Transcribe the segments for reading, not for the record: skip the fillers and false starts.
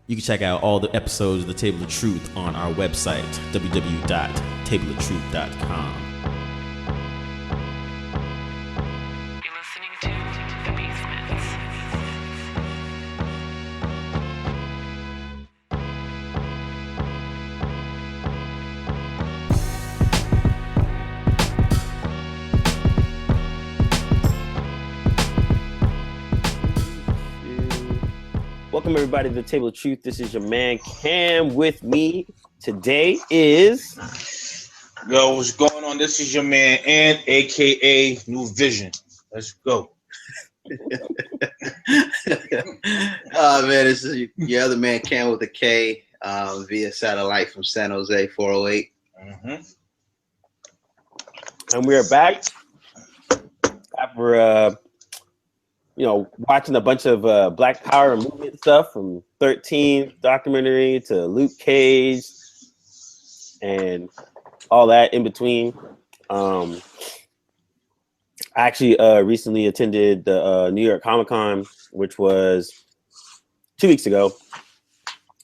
You can check out all the episodes of The Table of Truth on our website, www.tableoftruth.com. You're listening to The Basements. Welcome everybody to The Table of Truth. This is your man Cam. With me today is Yo, what's going on? This is your man Ant, aka New Vision. Let's go. Oh man, this is your other man Cam with a K via satellite from San Jose 408. and we are back after watching a bunch of Black Power movement stuff from 13 documentary to Luke Cage and all that in between. I actually recently attended the New York Comic Con, which was 2 weeks ago.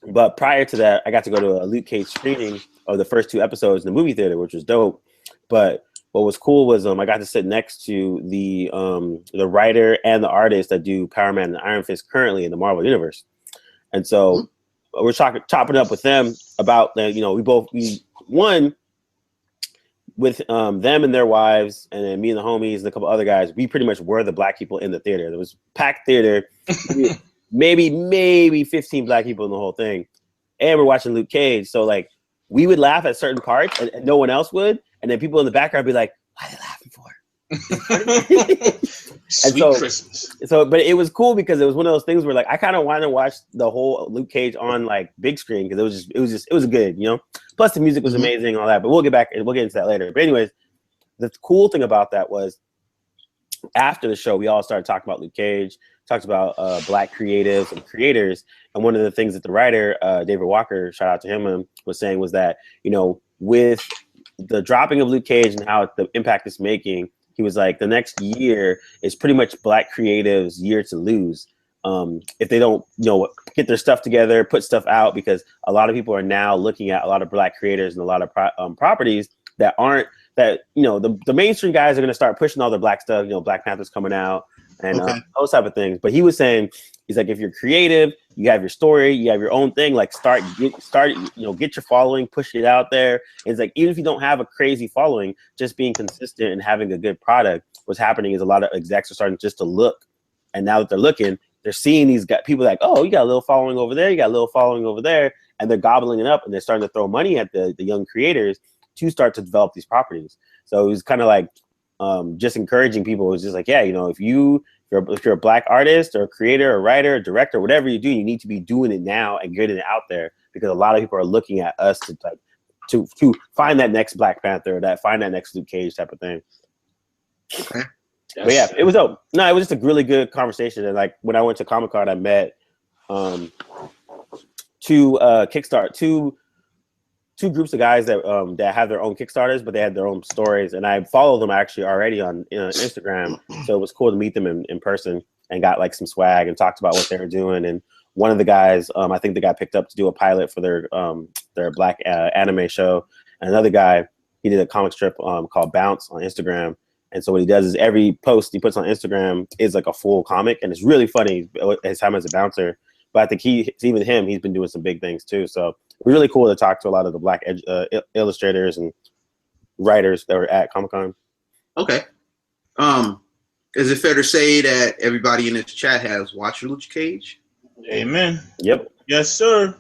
But prior to that, I got to go to a Luke Cage screening of the first two episodes in the movie theater, which was dope. But what was cool was I got to sit next to the writer and the artist that do Power Man and Iron Fist currently in the Marvel Universe. And so we're chopping up with them about we won with them and their wives, and then me and the homies and a couple other guys. We pretty much were the black people in the theater. There was packed theater, maybe 15 black people in the whole thing, and we're watching Luke Cage. So like we would laugh at certain parts, and no one else would. And then people in the background be like, "Why are they laughing for?" Sweet Christmas. So, but it was cool because it was one of those things where like I kind of wanted to watch the whole Luke Cage on like big screen because it was good, Plus the music was amazing and all that. But we'll get into that later. But anyways, the cool thing about that was after the show, we all started talking about Luke Cage, talked about black creatives and creators. And one of the things that the writer David Walker, shout out to him, was saying was that with the dropping of Luke Cage and how the impact it's making, he was like, the next year is pretty much black creatives' year to lose. If they don't, get their stuff together, put stuff out, because a lot of people are now looking at a lot of black creators and a lot of properties that aren't the mainstream guys are going to start pushing all the black stuff. Black Panther's coming out and those type of things. But he was saying, he's like, if you're creative, you have your story, you have your own thing, like get your following, push it out there. It's like, even if you don't have a crazy following, just being consistent and having a good product, what's happening is a lot of execs are starting just to look. And now that they're looking, they're seeing these people like, oh, you got a little following over there, you got a little following over there. And they're gobbling it up, and they're starting to throw money at the young creators to start to develop these properties. So it was kind of like just encouraging people. It was just like, yeah, if you're a black artist or a creator or writer or director, whatever you do, you need to be doing it now and getting it out there, because a lot of people are looking at us to find that next Black Panther, or find that next Luke Cage type of thing. Okay. But yeah, it was dope. No, it was just a really good conversation. And like when I went to Comic-Con, I met two groups of guys that have their own Kickstarters, but they had their own stories. And I follow them actually already on Instagram. So it was cool to meet them in person and got like some swag and talked about what they were doing. And one of the guys, I think they got picked up to do a pilot for their black anime show. And another guy, he did a comic strip called Bounce on Instagram. And so what he does is every post he puts on Instagram is like a full comic. And it's really funny his time as a bouncer. But I think he's been doing some big things too. So it was really cool to talk to a lot of the black illustrators and writers that were at Comic-Con. Okay. Is it fair to say that everybody in this chat has watched Luke Cage? Amen. Yep. Yes, sir.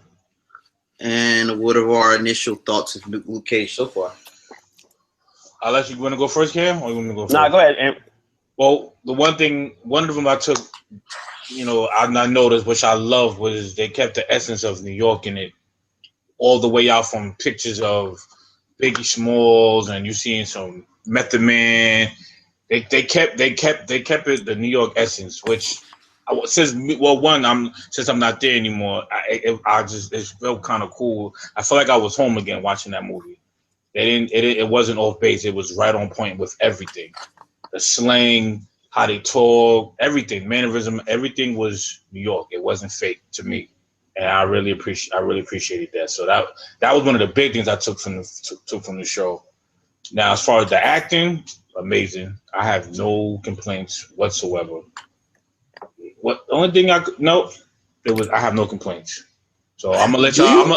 And what are our initial thoughts of Luke Cage so far? I'll let you want to go first, Cam, or you want me to go first? Nah, go ahead, Ant. Well, one of them I took, I noticed, which I love, was they kept the essence of New York in it, all the way out from pictures of Biggie Smalls, and you seeing some Method Man. They kept it the New York essence, which since I'm not there anymore, it felt kind of cool. I felt like I was home again watching that movie. It wasn't off base. It was right on point with everything. The slang, how they talk, everything, mannerism, everything was New York. It wasn't fake to me. and I really appreciated that. So that was one of the big things I took from the show. Now, as far as the acting, amazing. I have no complaints whatsoever. What the only thing I have no complaints. So I'm gonna let y'all.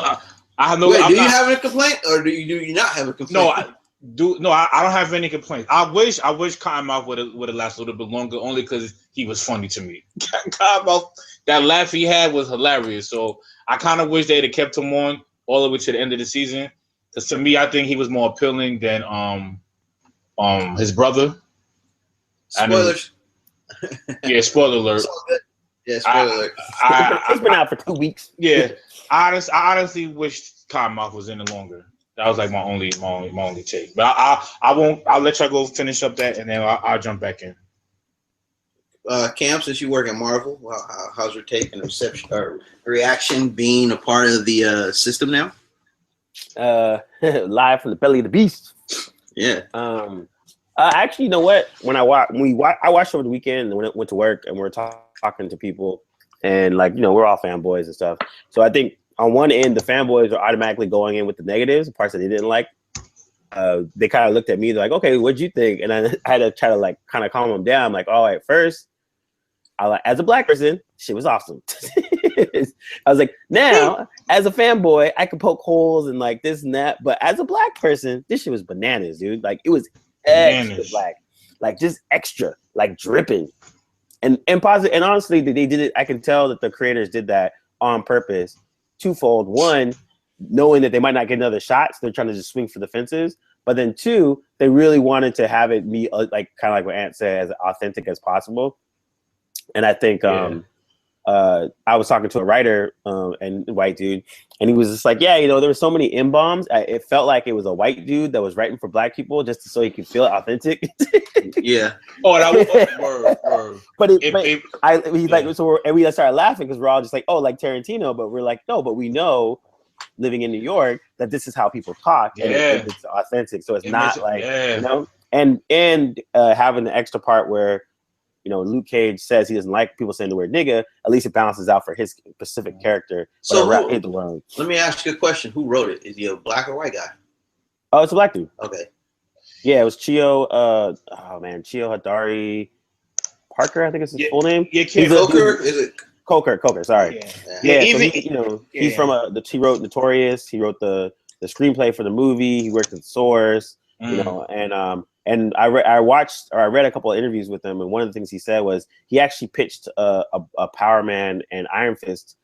I have no. Wait, I'm do you not, have a complaint, or do you not have a complaint? No, I don't have any complaints. I wish Cottonmouth would have lasted a little bit longer, only because he was funny to me. Cottonmouth, that laugh he had was hilarious. So I kind of wish they'd have kept him on all the way to the end of the season. Because to me, I think he was more appealing than his brother. Spoilers. Yeah, spoiler alert. Yeah, spoiler alert. It's been out for 2 weeks. Yeah, I honestly wish Cottonmouth was in it longer. That was like my only take. But I won't. I'll let y'all go finish up that, and then I'll jump back in. Cam, since you work at Marvel, how's your take and reception or reaction being a part of the system now? Live from the belly of the beast. Yeah. Actually, you know what? I watched over the weekend and went to work, and we were talking to people, and like, you know, we're all fanboys and stuff. So I think on one end, the fanboys are automatically going in with the negatives, the parts that they didn't like. They kind of looked at me, they're like, "Okay, what'd you think?" And I had to try to like kind of calm them down. I'm like, "All right, first, as a black person, shit was awesome." I was like, now as a fanboy, I could poke holes and like this and that, but as a black person, this shit was bananas, dude. Like it was extra black, like just extra, like dripping, and positive. And honestly, they did it. I can tell that the creators did that on purpose, twofold. One, knowing that they might not get another shot, so they're trying to just swing for the fences. But then two, they really wanted to have it be like kind of like what Ant said, as authentic as possible. And I think I was talking to a writer and white dude, and he was just like, yeah, you know, there were so many M-bombs. It felt like it was a white dude that was writing for black people just so he could feel authentic. Yeah. Oh, that was word. But he's like, so we started laughing because we're all just like, oh, like Tarantino. But we're like, no, but we know, living in New York, that this is how people talk, and it's authentic. So it's not like, you know, and having the extra part where, you know, Luke Cage says he doesn't like people saying the word nigga, at least it balances out for his specific character. So let me ask you a question. Who wrote it? Is he a black or white guy? Oh, it's a black dude. Okay. Yeah, it was Chio Hadari Parker, I think is his full name. Yeah, Coker? Is it? Coker, sorry. Yeah. So he's from he wrote Notorious, he wrote the screenplay for the movie, he worked at Source, you know, and I read a couple of interviews with him, and one of the things he said was he actually pitched a Power Man and Iron Fist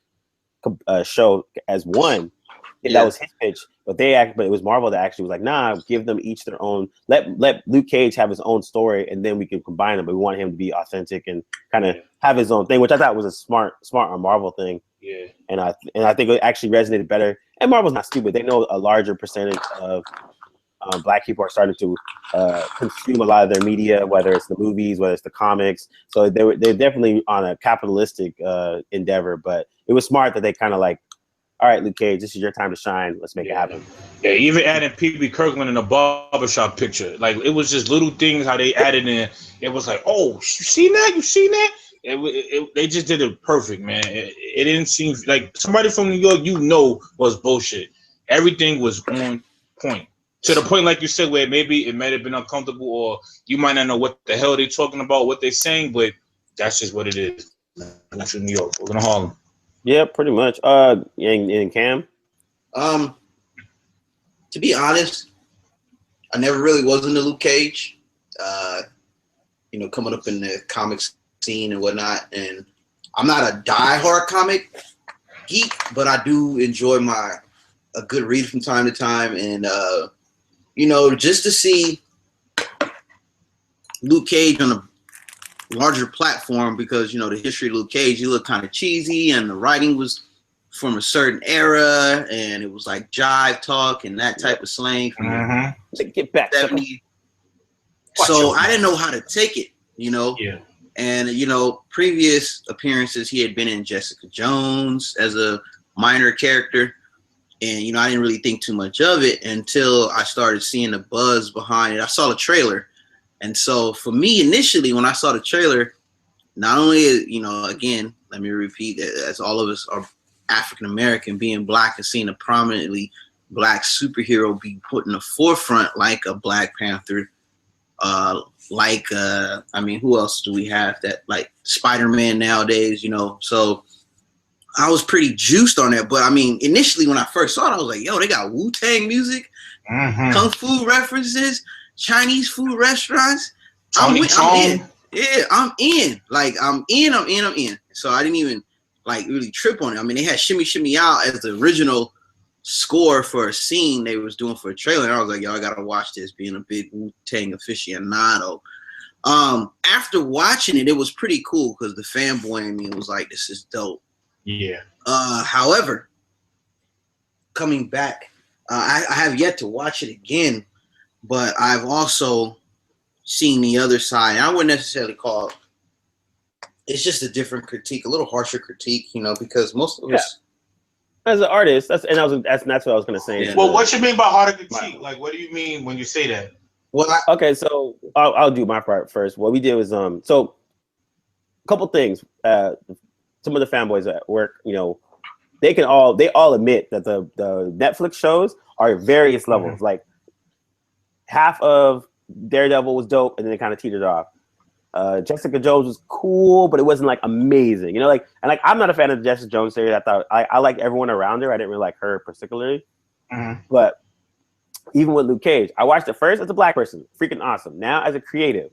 show as one. Yeah. That was his pitch, but it was Marvel that actually was like, nah, give them each their own. Let Luke Cage have his own story, and then we can combine them. But we want him to be authentic and kind of have his own thing, which I thought was a smart on Marvel thing. Yeah, and I think it actually resonated better. And Marvel's not stupid; they know a larger percentage of black people are starting to consume a lot of their media, whether it's the movies, whether it's the comics. So they're definitely on a capitalistic endeavor, but it was smart that they kind of like, all right, Luke Cage, this is your time to shine. Let's make it happen. Yeah, even adding P.B. Kirkland in a barbershop picture. Like, it was just little things how they added in. It was like, oh, you seen that? They just did it perfect, man. It didn't seem like somebody from New York, was bullshit. Everything was on point. To the point, like you said, where maybe it might have been uncomfortable or you might not know what the hell they're talking about, what they're saying, but that's just what it is. That's in New York. We're going to Harlem. Yeah, pretty much. And Cam? To be honest, I never really was into Luke Cage. Coming up in the comics scene and whatnot, and I'm not a diehard comic geek, but I do enjoy a good read from time to time, and just to see Luke Cage on a larger platform, because the history of Luke Cage, he looked kind of cheesy, and the writing was from a certain era, and it was like jive talk and that type of slang from Get back 70s. So I didn't know how to take it, Yeah. And previous appearances, he had been in Jessica Jones as a minor character, and I didn't really think too much of it until I started seeing the buzz behind it. I saw the trailer. And so for me, initially, when I saw the trailer, not only, again, let me repeat, as all of us are African American, being black, and seeing a prominently black superhero be put in the forefront like a Black Panther, I mean, who else do we have that, like Spider-Man nowadays, you know? So I was pretty juiced on that. But I mean, initially when I first saw it, I was like, yo, they got Wu-Tang music, kung fu references, Chinese food restaurants. I'm in. Yeah, I'm in. Like, I'm in. So I didn't even like really trip on it. I mean, they had Shimmy Shimmy Out as the original score for a scene they was doing for a trailer. And I was like, yo, I gotta watch this, being a big Wu-Tang aficionado. After watching it, it was pretty cool because the fanboy in me was like, this is dope. Yeah. However, coming back, I have yet to watch it again, but I've also seen the other side. I wouldn't necessarily call it, it's just a different critique, a little harsher critique, you know, because most of us, as an artist, that's what I was gonna say. Yeah. Well, what you mean by harder critique? Like, what do you mean when you say that? well, Okay, so I'll do my part first. What we did was so a couple things. Some of the fanboys at work, you know, they all admit that the Netflix shows are at various levels. Like half of Daredevil was dope, and then it kind of teetered off. Jessica Jones was cool, but it wasn't like amazing, you know. Like, and like I'm not a fan of the Jessica Jones series. I thought I liked everyone around her. I didn't really like her particularly. But even with Luke Cage, I watched it first as a black person, freaking awesome. Now as a creative,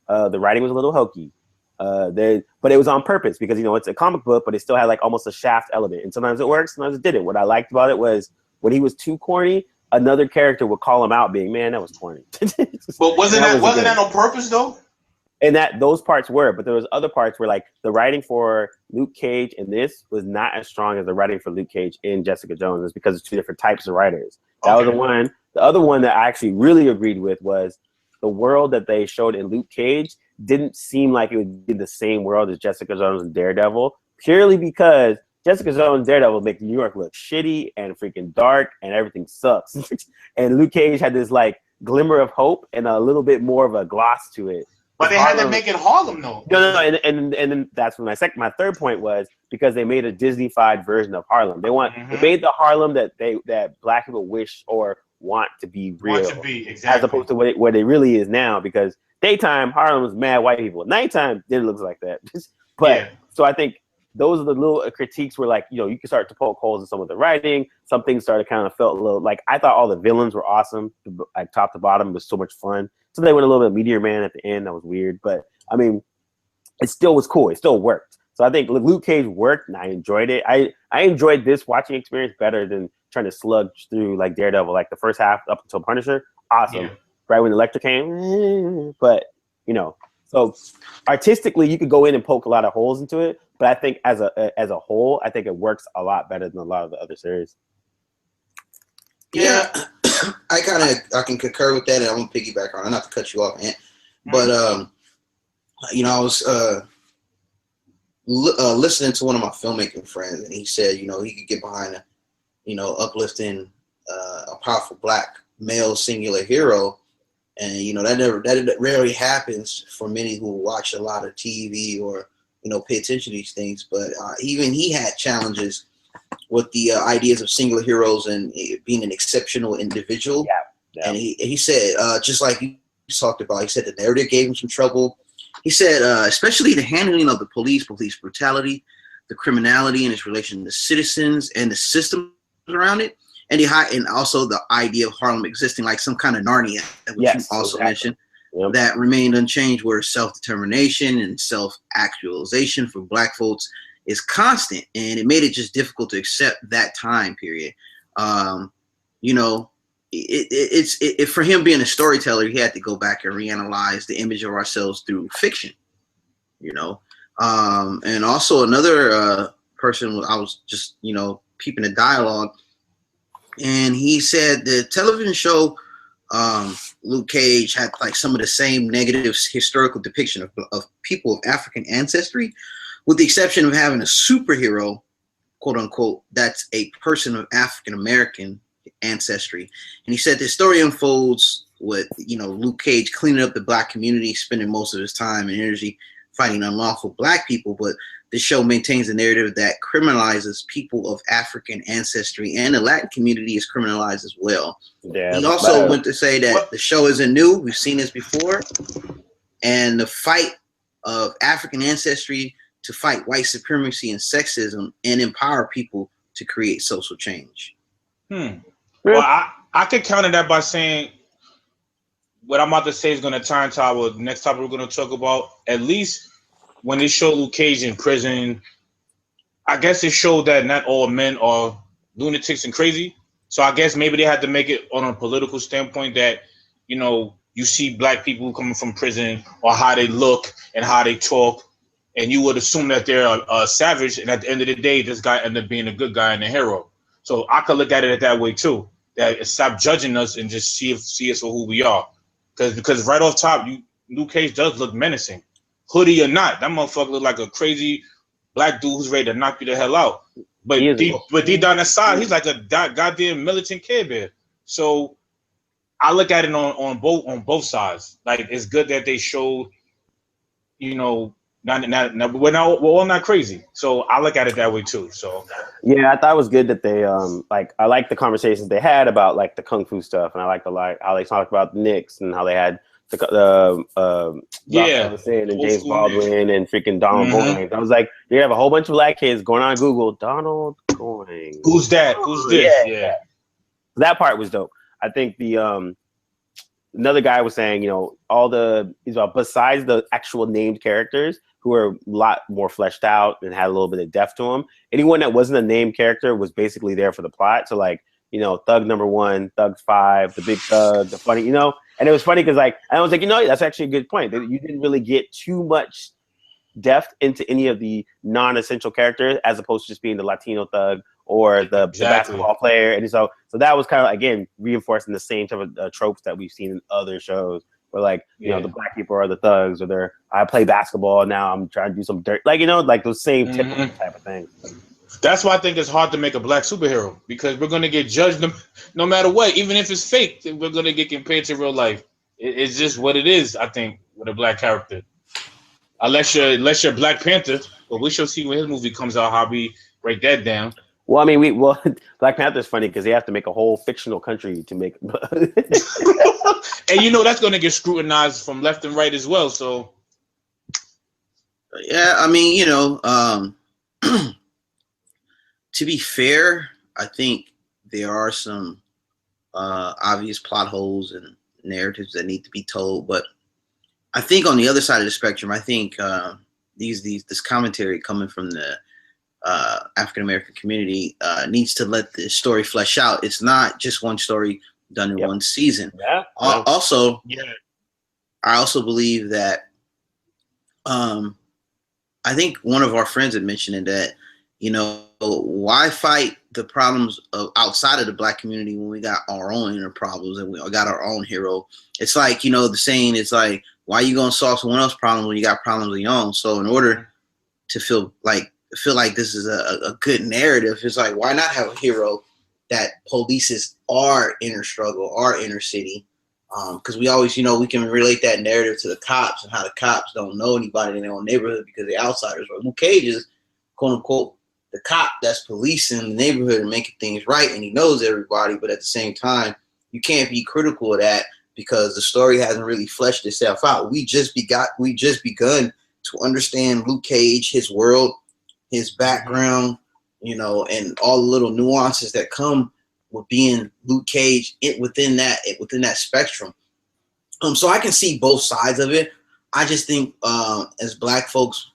the writing was a little hokey. But it was on purpose because, you know, it's a comic book, but it still had like almost a Shaft element. And sometimes it works, sometimes it didn't. What I liked about it was when he was too corny, another character would call him out, being, man, that was corny. But wasn't that on purpose though? And those parts were, but there was other parts where like the writing for Luke Cage in this was not as strong as the writing for Luke Cage in Jessica Jones. It's because it's two different types of writers. That was the one. The other one that I actually really agreed with was the world that they showed in Luke Cage didn't seem like it would be the same world as Jessica Jones and Daredevil, purely because Jessica Jones and Daredevil make New York look shitty and freaking dark and everything sucks. And Luke Cage had this like glimmer of hope and a little bit more of a gloss to it. But they had to make it Harlem though. No, and then that's when my third point was because they made a Disney-fied version of Harlem. They made the Harlem that black people wish or want to be real, exactly. As opposed to what it really is now. Because daytime Harlem was mad white people, nighttime it looks like that. But so I think those are the little critiques where, like, you know, you can start to poke holes in some of the writing. Some things started kind of felt a little like, I thought all the villains were awesome, like top to bottom. It was so much fun. So they went a little bit Meteor Man at the end. That was weird, but I mean, it still was cool. It still worked. So I think Luke Cage worked, and I enjoyed it. I enjoyed this watching experience better than trying to slug through like Daredevil, like the first half up until Punisher. Awesome. Yeah. Right when Elektra came, but you know, so artistically you could go in and poke a lot of holes into it, but I think as a whole, I think it works a lot better than a lot of the other series. Yeah, I can concur with that, and I'm gonna piggyback on it, not to cut you off, Ant. But you know, I was listening to one of my filmmaking friends, and he said, you know, he could get behind a, you know, uplifting a powerful black male singular hero, and you know that rarely happens for many who watch a lot of TV or, you know, pay attention to these things. But even he had challenges with the ideas of singular heroes and being an exceptional individual. Yeah. And he said, just like you talked about, he said the narrative gave him some trouble. He said, especially the handling of the police brutality, the criminality and its relation to citizens and the systems around it, and also the idea of Harlem existing like some kind of Narnia, which you also mentioned, that remained unchanged, where self-determination and self-actualization for black folks is constant, and it made it just difficult to accept that time period. You know, it's for him being a storyteller, he had to go back and reanalyze the image of ourselves through fiction. You know, and also another person, I was just, you know, peeping the dialogue, and he said the television show Luke Cage had like some of the same negative historical depiction of people of African ancestry, with the exception of having a superhero, quote unquote, that's a person of African American ancestry. And he said the story unfolds with, you know, Luke Cage cleaning up the black community, spending most of his time and energy fighting unlawful black people. But the show maintains a narrative that criminalizes people of African ancestry, and the Latin community is criminalized as well. Yeah, He also went to say that the show isn't new. We've seen this before. And the fight of African ancestry to fight white supremacy and sexism and empower people to create social change. Well, I could counter that by saying what I'm about to say is going to tie into our next topic we're going to talk about. At least when they show Luke Cage in prison, I guess it showed that not all men are lunatics and crazy. So I guess maybe they had to make it on a political standpoint that, you know, you see black people coming from prison or how they look and how they talk, and you would assume that they're a savage. And at the end of the day, this guy ended up being a good guy and a hero. So I could look at it that way too. That stop judging us and just see us for who we are. Because right off top, Luke Cage does look menacing, hoodie or not. That motherfucker look like a crazy black dude who's ready to knock you the hell out. But deep down inside, he's like a goddamn militant Care Bear. So I look at it on both sides. Like, it's good that they showed, you know, we're all not crazy. So I look at it that way too. So yeah, I thought it was good that they I like the conversations they had about like the kung fu stuff, and I like how they talked about the Knicks and how they had and James Baldwin and freaking Donald Goines. I was like, you have a whole bunch of black kids going on Google, Donald Goines. Who's that? Who's this? Yeah. That part was dope. I think the another guy was saying, you know, besides the actual named characters who are a lot more fleshed out and had a little bit of depth to them, anyone that wasn't a named character was basically there for the plot. So like, you know, Thug number 1, Thug 5, the Big Thug, the funny, you know, and it was funny because like, I was like, you know, that's actually a good point. You didn't really get too much depth into any of the non-essential characters as opposed to just being the Latino thug or the basketball player. And so that was kind of, again, reinforcing the same type of tropes that we've seen in other shows where like, you know, the black people are the thugs, or I play basketball, now I'm trying to do some dirt. Like, you know, like those same typical type of things. That's why I think it's hard to make a black superhero, because we're going to get judged no matter what. Even if it's fake, we're going to get compared to real life. It's just what it is, I think, with a black character. Unless you're Black Panther, but we shall see when his movie comes out how we break that down. Well, I mean, Black Panther is funny because they have to make a whole fictional country to make. And you know that's going to get scrutinized from left and right as well. So, yeah, I mean, you know, to be fair, I think there are some obvious plot holes and narratives that need to be told. But I think on the other side of the spectrum, I think this commentary coming from the African American community needs to let the story flesh out. It's not just one story done in one season. Yeah. Also, I also believe that I think one of our friends had mentioned it, that, you know, why fight the problems of outside of the black community when we got our own inner problems and we got our own hero? It's like, you know, the saying is like, why are you going to solve someone else's problem when you got problems of your own? So in order to feel like this is a good narrative, it's like, why not have a hero that polices our inner struggle, our inner city? Because we always, you know, we can relate that narrative to the cops and how the cops don't know anybody in their own neighborhood because they're outsiders. But Luke Cage is, quote unquote, the cop that's policing the neighborhood and making things right, and he knows everybody. But at the same time, you can't be critical of that because the story hasn't really fleshed itself out. We just begun to understand Luke Cage, his world, his background, you know, and all the little nuances that come with being Luke Cage within that spectrum. So I can see both sides of it. I just think as black folks,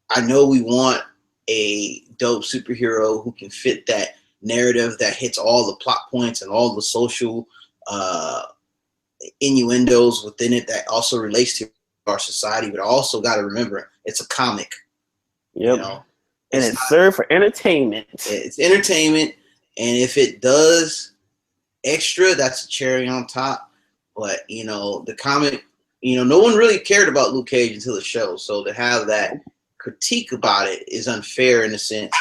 I know we want a dope superhero who can fit that narrative that hits all the plot points and all the social innuendos within it that also relates to our society. But I also got to remember, it's a comic. Yep. You know? And it's served for entertainment. It's entertainment. And if it does extra, that's a cherry on top. But, you know, the comic, you know, no one really cared about Luke Cage until the show. So to have that critique about it is unfair in a sense.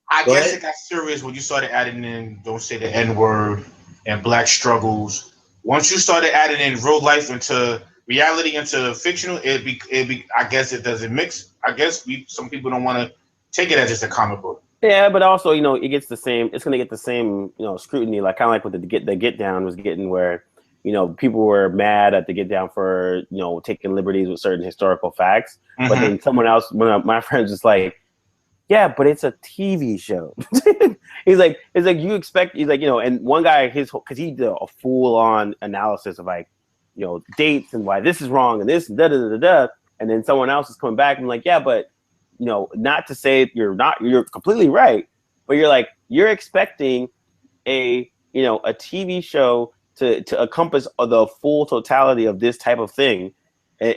I guess it got serious when you started adding in "Don't Say the N-Word" and black struggles. Once you started adding in real life into reality into fictional, I guess it doesn't mix. I guess some people don't want to take it as just a comic book. Yeah, but also, it gets the same. It's going to get the same, scrutiny. Like kind of like with the Get Down was getting, where people were mad at the Get Down for taking liberties with certain historical facts. Mm-hmm. But then someone else, one of my friends, was like, "Yeah, but it's a TV show." He's like, you expect. He's like, and one guy, because he did a full on analysis of like, dates and why this is wrong and this and da da da da. And then someone else is coming back and like, yeah, but. Not to say you're completely right, but you're expecting a TV show to encompass the full totality of this type of thing,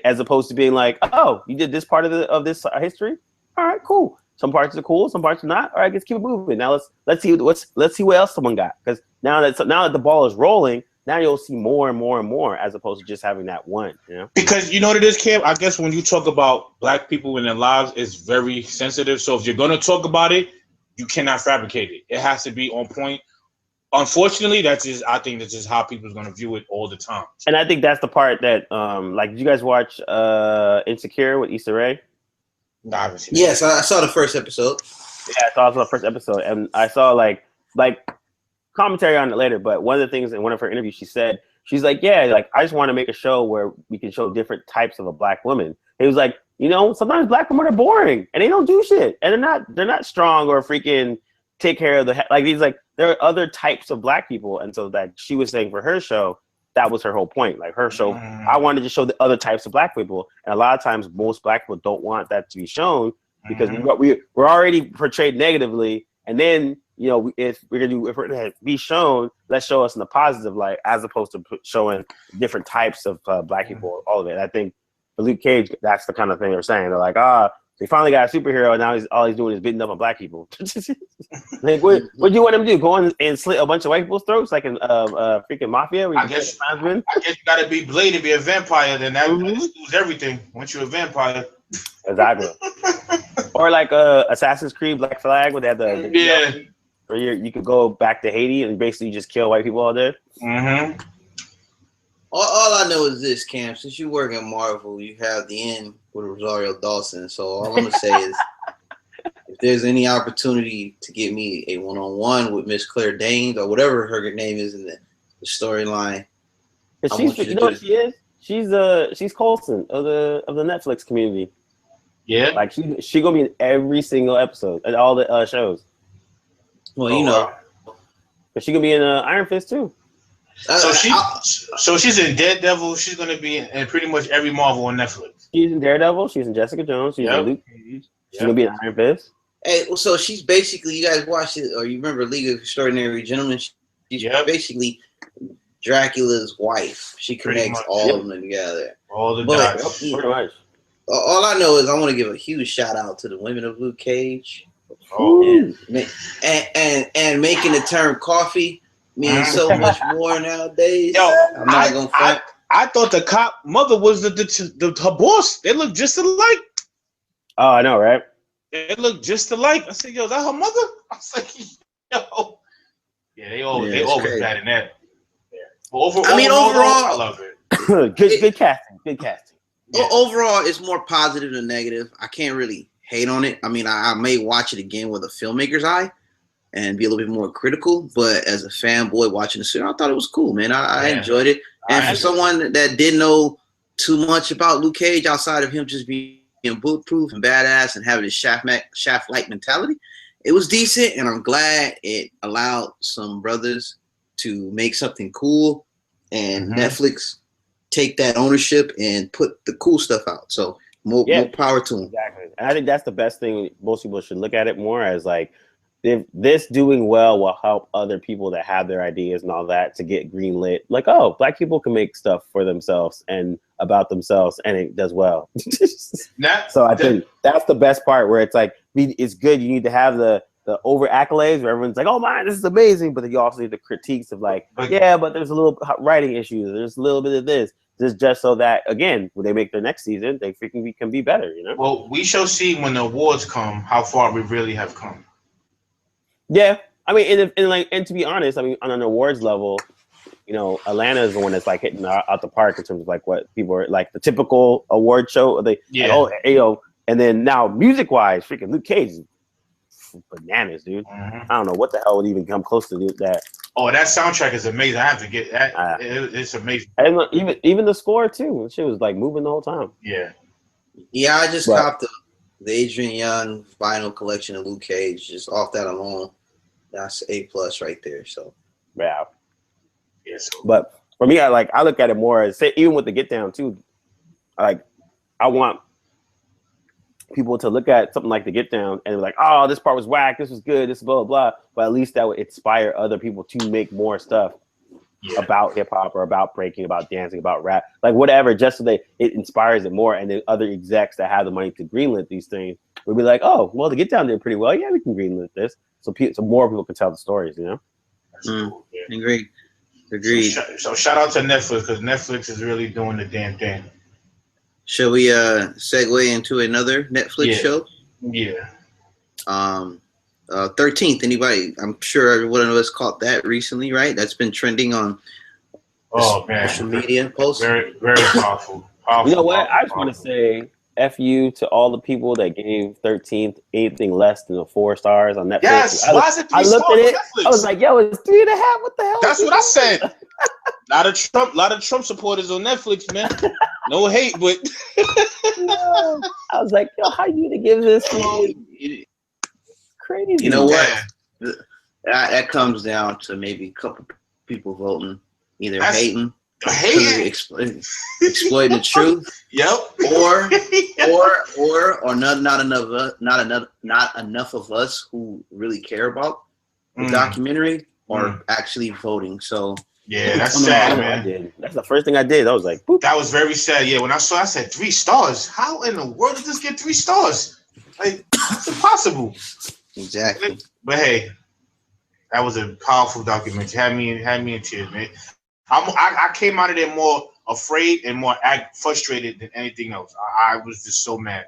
as opposed to being like, oh, you did this part of this history. All right, cool. Some parts are cool, some parts are not. All right, let's keep it moving. Now let's see what else someone got, because now that the ball is rolling. Now you'll see more and more and more, as opposed to just having that one, Because you know what it is, Cam? I guess when you talk about black people in their lives, it's very sensitive. So if you're going to talk about it, you cannot fabricate it. It has to be on point. Unfortunately, I think that's just how people are going to view it all the time. And I think that's the part that, did you guys watch Insecure with Issa Rae? No, I haven't seen Yes, I saw the first episode. Yeah, I saw the first episode, and I saw like commentary on it later, but one of the things in one of her interviews, she's like, yeah, like I just want to make a show where we can show different types of a black woman. He was like, sometimes black women are boring and they don't do shit, and they're not strong or freaking take care of there are other types of black people. And so that she was saying for her show, that was her whole point. Like her show, I wanted to show the other types of black people, and a lot of times most black people don't want that to be shown because we're already portrayed negatively, and then. If we're gonna be shown, let's show us in the positive light, as opposed to showing different types of black people. All of it. I think for Luke Cage, that's the kind of thing they're saying. They're like, they finally got a superhero, and now all he's doing is beating up on black people. Like, what do you want him to do? Go on and slit a bunch of white people's throats, like in freaking Mafia? I guess you got to be Blade to be a vampire. Then that lose everything once you're a vampire. Exactly. Or like Assassin's Creed Black Flag, where they had the where you could go back to Haiti and basically just kill white people all day. Mm-hmm. All I know is this, Cam. Since you work at Marvel, you have the end with Rosario Dawson. So all I'm gonna say is, if there's any opportunity to get me a one-on-one with Miss Claire Danes or whatever her name is in the storyline, she is. She's Coulson of the Netflix community. Yeah, like she gonna be in every single episode and all the shows. Well, but she gonna be in Iron Fist too. So she's in Daredevil. She's gonna be in pretty much every Marvel on Netflix. She's in Daredevil. She's in Jessica Jones. She's in Luke Cage. She's gonna be in Iron Fist. Hey, so she's basically, you guys watched it, or you remember League of Extraordinary Gentlemen? She's basically Dracula's wife. She connects all of them together. All the dots. Pretty much. All I know is I want to give a huge shout out to the women of Luke Cage. And making the term coffee means so much more nowadays. Yo, I'm not gonna front. I thought the cop mother was her boss. They look just alike. Oh, I know, right? They look just alike. I said, yo, is that her mother? I was like, yo. Yeah, they always bad in that. Yeah. But overall, I love it. Good casting. Good casting. Yeah. Overall, it's more positive than negative. I can't really hate on it. I mean, I may watch it again with a filmmaker's eye and be a little bit more critical, but as a fanboy watching the series, I thought it was cool, man. I enjoyed it. And for someone that didn't know too much about Luke Cage outside of him just being bulletproof and badass and having his shaft-like mentality, it was decent, and I'm glad it allowed some brothers to make something cool and Netflix take that ownership and put the cool stuff out. So more power to them. Exactly. And I think that's the best thing. Most people should look at it more as like, if this doing well will help other people that have their ideas and all that to get greenlit. Like, oh, black people can make stuff for themselves and about themselves, and it does well. So I think that's the best part, where it's like, it's good. You need to have the over accolades where everyone's like, oh man, this is amazing. But then you also need the critiques of like, yeah, but there's a little writing issues. There's a little bit of this. Just so that, again, when they make their next season, they freaking can be better, you know? Well, we shall see when the awards come how far we really have come. Yeah. I mean, and to be honest, I mean, on an awards level, you know, Atlanta is the one that's like hitting out the park in terms of like what people are like the typical award show. They Yeah. like, oh, you know, and then now music wise, freaking Luke Cage is bananas, dude. Mhm. I don't know what the hell would even come close to that. Oh, that soundtrack is amazing. I have to get that. It's amazing. And even the score too. Shit was like moving the whole time. Yeah. Yeah, I just But- copped the Adrian Young vinyl collection of Luke Cage. Just off that alone, that's A+ right there. So Yeah. Yeah. So But for me, I look at it more as say even with the Get Down too. Like I want people to look at something like the Get Down and be like, oh, this part was whack, this was good, this blah blah blah. But at least that would inspire other people to make more stuff about hip hop or about breaking, about dancing, about rap, like whatever. Just so it inspires it more, and then other execs that have the money to greenlit these things would be like, oh, well, the Get Down did pretty well. Yeah, we can greenlit this, so more people can tell the stories. You know. that's cool. Yeah. agreed. So shout out to Netflix because Netflix is really doing the damn thing. Shall we segue into another Netflix show? Yeah. 13th. Anybody? I'm sure everyone of us caught that recently, right? That's been trending on social media posts. Very, very powerful. You know what? I just want to say F you to all the people that gave 13th anything less than 4 stars on Netflix. Yes, why is it 3 I looked stars at it. on Netflix? I was like, yo, it's 3.5. What the hell? That's what I said. A lot of Trump supporters on Netflix, man. No hate, but No. I was like, yo, how you to give this? Crazy. You know what? That comes down to maybe a couple people voting, either hating, exploiting the truth, Yep, or not enough of us who really care about the documentary or actually voting. So yeah, that's sad, man. I did. That's the first thing I did. I was like, boop. That was very sad. Yeah, when I saw, I said 3 stars. How in the world did this get 3 stars? Like, it's impossible. exactly. But hey, that was a powerful documentary. Had me in tears, man. I came out of there more afraid and more frustrated than anything else. I was just so mad.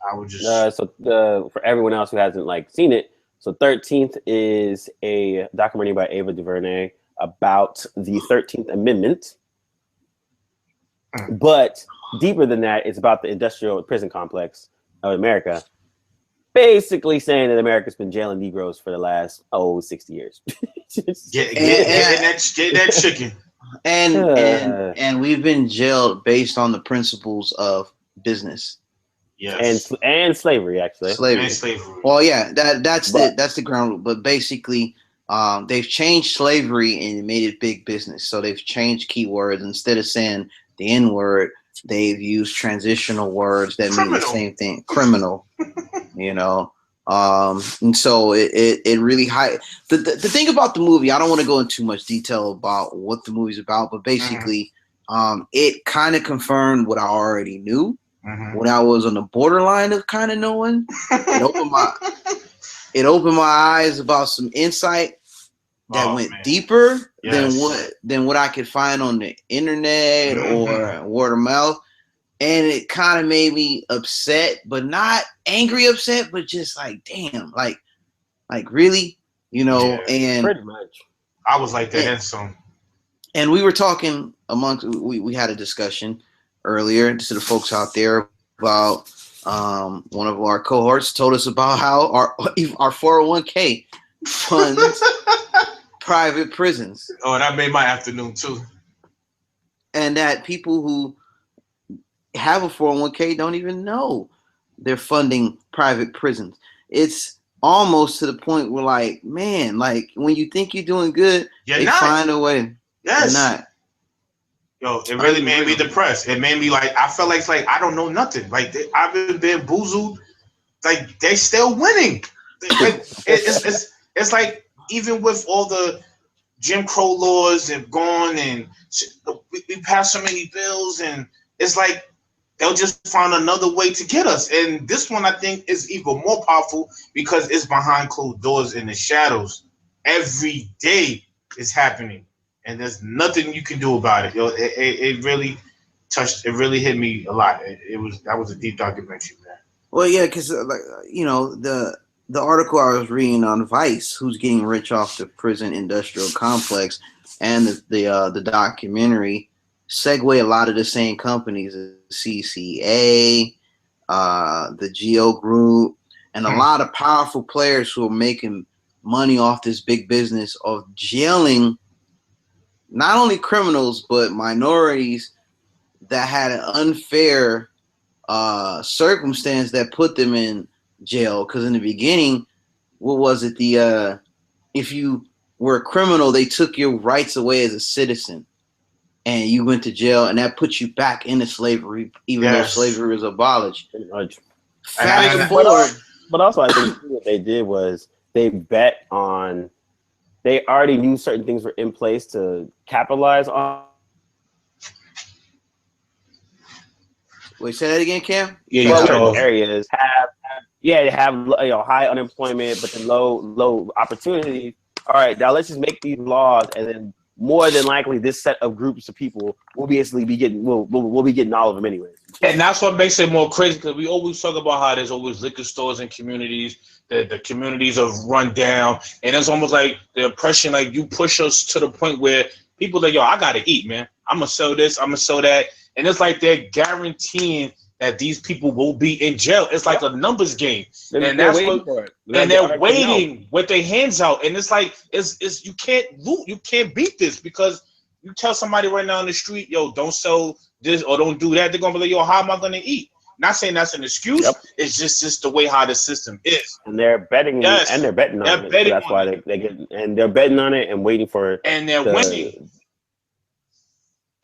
I was just for everyone else who hasn't seen it, so 13th is a documentary by Ava DuVernay about the 13th Amendment. But deeper than that, it's about the industrial prison complex of America. Basically saying that America's been jailing Negroes for the last 60 years. Get that chicken. And we've been jailed based on the principles of business. Yes. And slavery, actually. Slavery. Well, yeah, that's the ground rule. But basically, they've changed slavery and made it big business. So they've changed keywords. Instead of saying the N word, they've used transitional words that mean the same thing. Criminal. You know. And so it really the thing about the movie, I don't want to go into too much detail about what the movie's about, but basically it kind of confirmed what I already knew. When I was on the borderline of kind of knowing, it opened my eyes about some insight that went deeper than what I could find on the internet or word of mouth. And it kind of made me upset, but not angry upset, but just like, damn, like really, you know. Yeah, and pretty much, I was like that. And some. And we were talking we had a discussion earlier to the folks out there about one of our cohorts told us about how our 401k funds private prisons. Oh, that made my afternoon too. And that people who have a 401k don't even know they're funding private prisons. It's almost to the point where, like, man, like when you think you're doing good, they find a way. Yes. They're not. Yo, it really made me depressed. It made me I felt like I don't know nothing. Like I've been bamboozled. Like they still winning. It's like even with all the Jim Crow laws have gone and we passed so many bills, and it's like they'll just find another way to get us. And this one, I think, is even more powerful because it's behind closed doors in the shadows. Every day it's happening, and there's nothing you can do about it. It really touched. It really hit me a lot. That was a deep documentary, man. Well, yeah, because you know the article I was reading on Vice, who's getting rich off the prison industrial complex, and the documentary segue a lot of the same companies, CCA, the Geo Group, and a lot of powerful players who are making money off this big business of jailing not only criminals but minorities that had an unfair circumstance that put them in jail. Because in the beginning, what was it? If you were a criminal, they took your rights away as a citizen, and you went to jail, and that put you back into slavery, even though slavery was abolished. Fast forward, but also I think what they did was they bet on. They already knew certain things were in place to capitalize on. Wait, say that again, Cam? Yeah, certain areas have high unemployment, but then low opportunities. All right, now let's just make these laws, and then more than likely, this set of groups of people will basically be getting we'll be getting all of them anyway. And that's what makes it more crazy, because we always talk about how there's always liquor stores in communities. The communities are run down, and it's almost like the oppression. Like, you push us to the point where people like, yo, I gotta eat, man. I'm gonna sell this, I'm gonna sell that, and it's like they're guaranteeing that these people will be in jail. It's like a numbers game, and that's what. And they're waiting with their hands out, and it's like it's you can't beat this, because you tell somebody right now on the street, yo, don't sell this or don't do that, they're gonna be like, yo, how am I gonna eat? Not saying that's an excuse. It's just the way how the system is. And they're betting and they're betting on it. So that's why they get, and they're betting on it and waiting for it. And they're winning.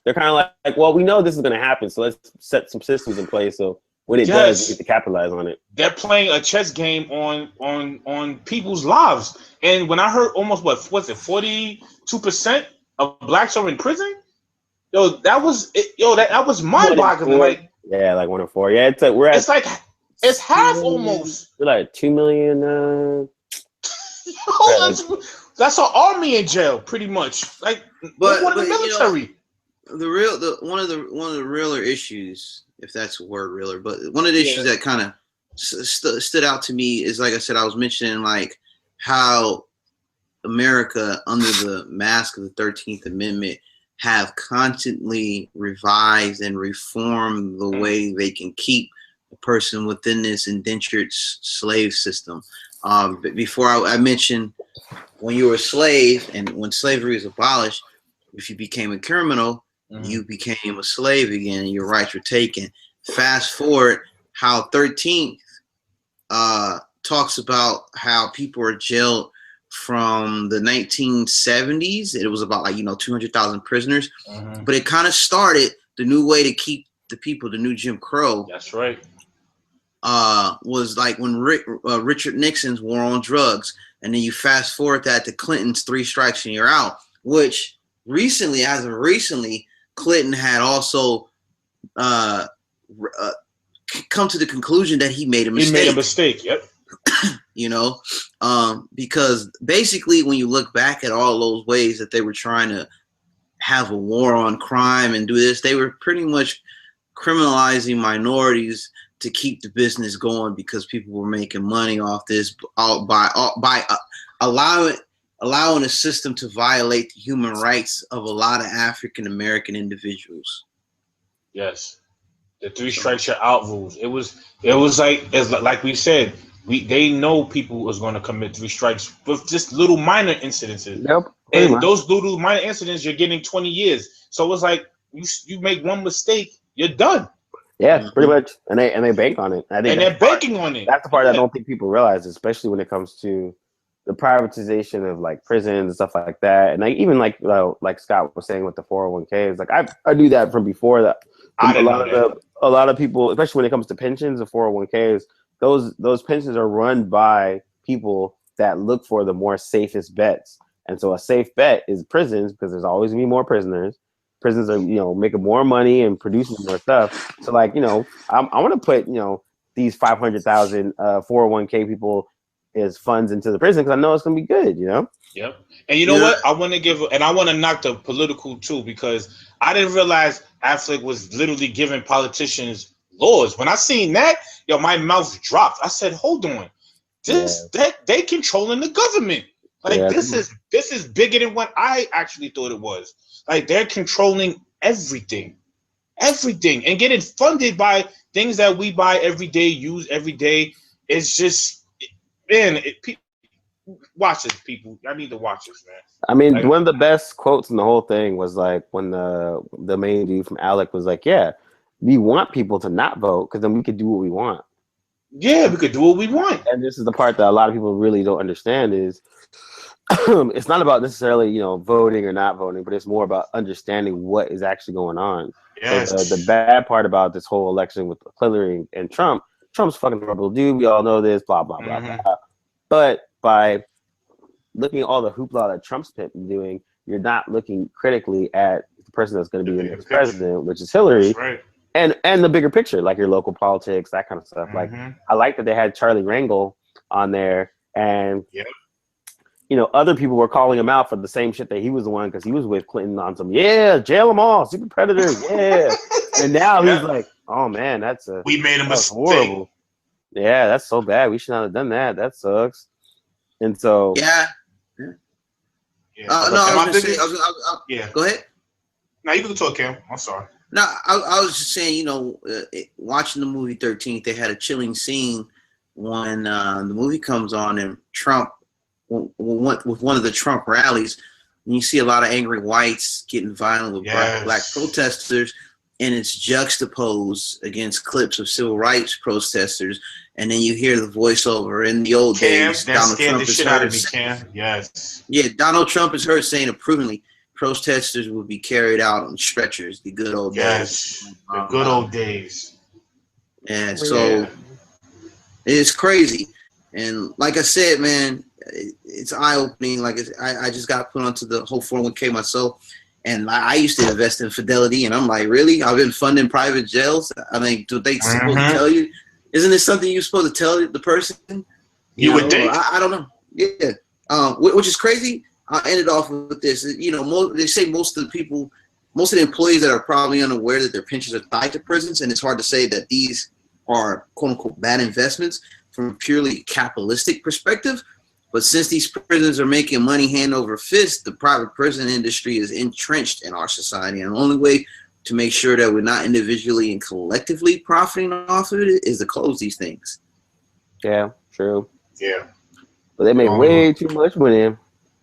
They're kind of like, well, we know this is going to happen, so let's set some systems in place so when it does, we get to capitalize on it. They're playing a chess game on people's lives. And when I heard almost 42% of blacks are in prison, that was mind-boggling. Like, like 1 in 4. Yeah, it's half almost. We're like 2 million. That's an army in jail, pretty much. Like, but the military. One of the realer issues, if that's a word, realer, but one of the issues that kind of stood out to me is, like I said, I was mentioning like how America, under the mask of the 13th Amendment, have constantly revised and reformed the way they can keep a person within this indentured slave system. But before I mentioned, when you were a slave and when slavery was abolished, if you became a criminal, you became a slave again, and your rights were taken. Fast forward, how 13th talks about how people are jailed from the 1970s. It was about 200,000 prisoners, but it kind of started the new way to keep the people, the new Jim Crow. That's right. Was like when Richard Nixon's war on drugs, and then you fast forward that to Clinton's 3 strikes and you're out, which as of recently, Clinton had also come to the conclusion that he made a mistake. He made a mistake, yep. Because basically when you look back at all those ways that they were trying to have a war on crime and do this, they were pretty much criminalizing minorities to keep the business going, because people were making money off this by allowing a system to violate the human rights of a lot of African American individuals. Yes, the 3 strikes you're out rules. It was like we said, they know people was going to commit 3 strikes with just little minor incidences. Yep. And those little minor incidents, you're getting 20 years. So it's like you make one mistake, you're done. Yeah, pretty much. And they bank on it. I think they're banking on it. That's the part I don't think people realize, especially when it comes to the privatization of like prisons and stuff like that. And even like Scott was saying with the 401ks, like I knew that from before that. A lot of people, especially when it comes to pensions and 401ks, those pensions are run by people that look for the more safest bets. And so a safe bet is prisons, because there's always gonna be more prisoners. Prisons are, making more money and producing more stuff. So I want to put, these 500,000 401k people as funds into the prison, because I know it's gonna be good, Yep. And you know what? I want to knock the political too, because I didn't realize Affleck was literally giving politicians laws. When I seen that, my mouth dropped. I said, hold on. They controlling the government. Like this is bigger than what I actually thought it was. Like they're controlling everything, and getting funded by things that we buy every day, use every day. It's just, man. Watch this, people. I need to watch this, man. I mean, like, one of the best quotes in the whole thing was like when the main dude from Alec was like, "Yeah, we want people to not vote because then we could do what we want." Yeah, we could do what we want. And this is the part that a lot of people really don't understand is it's not about necessarily, voting or not voting, but it's more about understanding what is actually going on. Yes. So the bad part about this whole election with Hillary and Trump's fucking horrible dude. We all know this, blah, blah, blah, blah. But by looking at all the hoopla that Trump's been doing, you're not looking critically at the person that's going to be the next president, which is Hillary. That's right. And the bigger picture, like your local politics, that kind of stuff. Like, I like that they had Charlie Rangel on there, and other people were calling him out for the same shit that he was the one because he was with Clinton on some jail them all, super predator, and now he's like, oh man, we made a mistake. Horrible. Yeah, that's so bad. We should not have done that. That sucks. And so Go ahead. Now you can talk, Cam. I'm sorry. No, I was just saying, watching the movie 13th, they had a chilling scene when the movie comes on and Trump, with one of the Trump rallies, and you see a lot of angry whites getting violent with black protesters, and it's juxtaposed against clips of civil rights protesters, and then you hear the voiceover. In the old days, Donald Trump is heard. Yes. Yeah, Donald Trump is heard saying approvingly, protesters will be carried out on stretchers. The good old days. Yes, the good old days. And so it's crazy. And like I said, man, it's eye-opening. Like I just got put onto the whole 401k myself. And I used to invest in Fidelity. And I'm like, really? I've been funding private jails? I mean, do they supposed to tell you? Isn't this something you're supposed to tell the person? You would think. I don't know. Yeah. Which is crazy. I ended off with this. They say most of the employees that are probably unaware that their pensions are tied to prisons, and it's hard to say that these are quote unquote bad investments from a purely capitalistic perspective. But since these prisons are making money hand over fist, the private prison industry is entrenched in our society, and the only way to make sure that we're not individually and collectively profiting off of it is to close these things. Yeah, true. Yeah, but they make way too much money.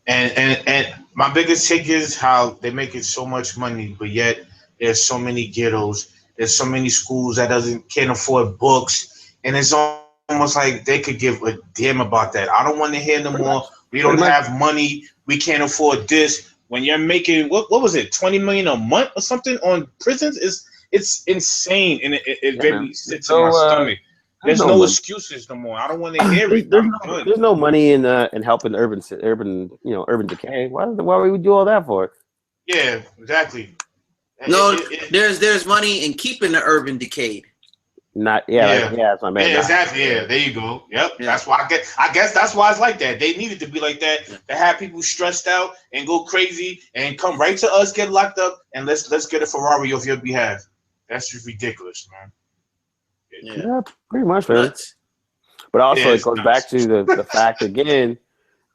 And my biggest take is how they make it so much money, but yet there's so many ghettos. There's so many schools that can't afford books, and it's almost like they could give a damn about that. I don't want to hear no more. We don't have money. We can't afford this. When you're making what was it, $20 million a month or something on prisons, it's insane, and it really sits in my stomach. There's no excuses no more. I don't want to hear it. There's no money in helping urban decay. Why would we do all that for? Yeah, exactly. No, there's money in keeping the urban decayed. That's my man. Yeah, exactly. Yeah, there you go. Yep. Yeah. That's why I guess that's why it's like that. They needed to be like that to have people stressed out and go crazy and come right to us, get locked up, and let's get a Ferrari off your behalf. That's just ridiculous, man. Yeah, pretty much, man. But also, it goes back to the fact again,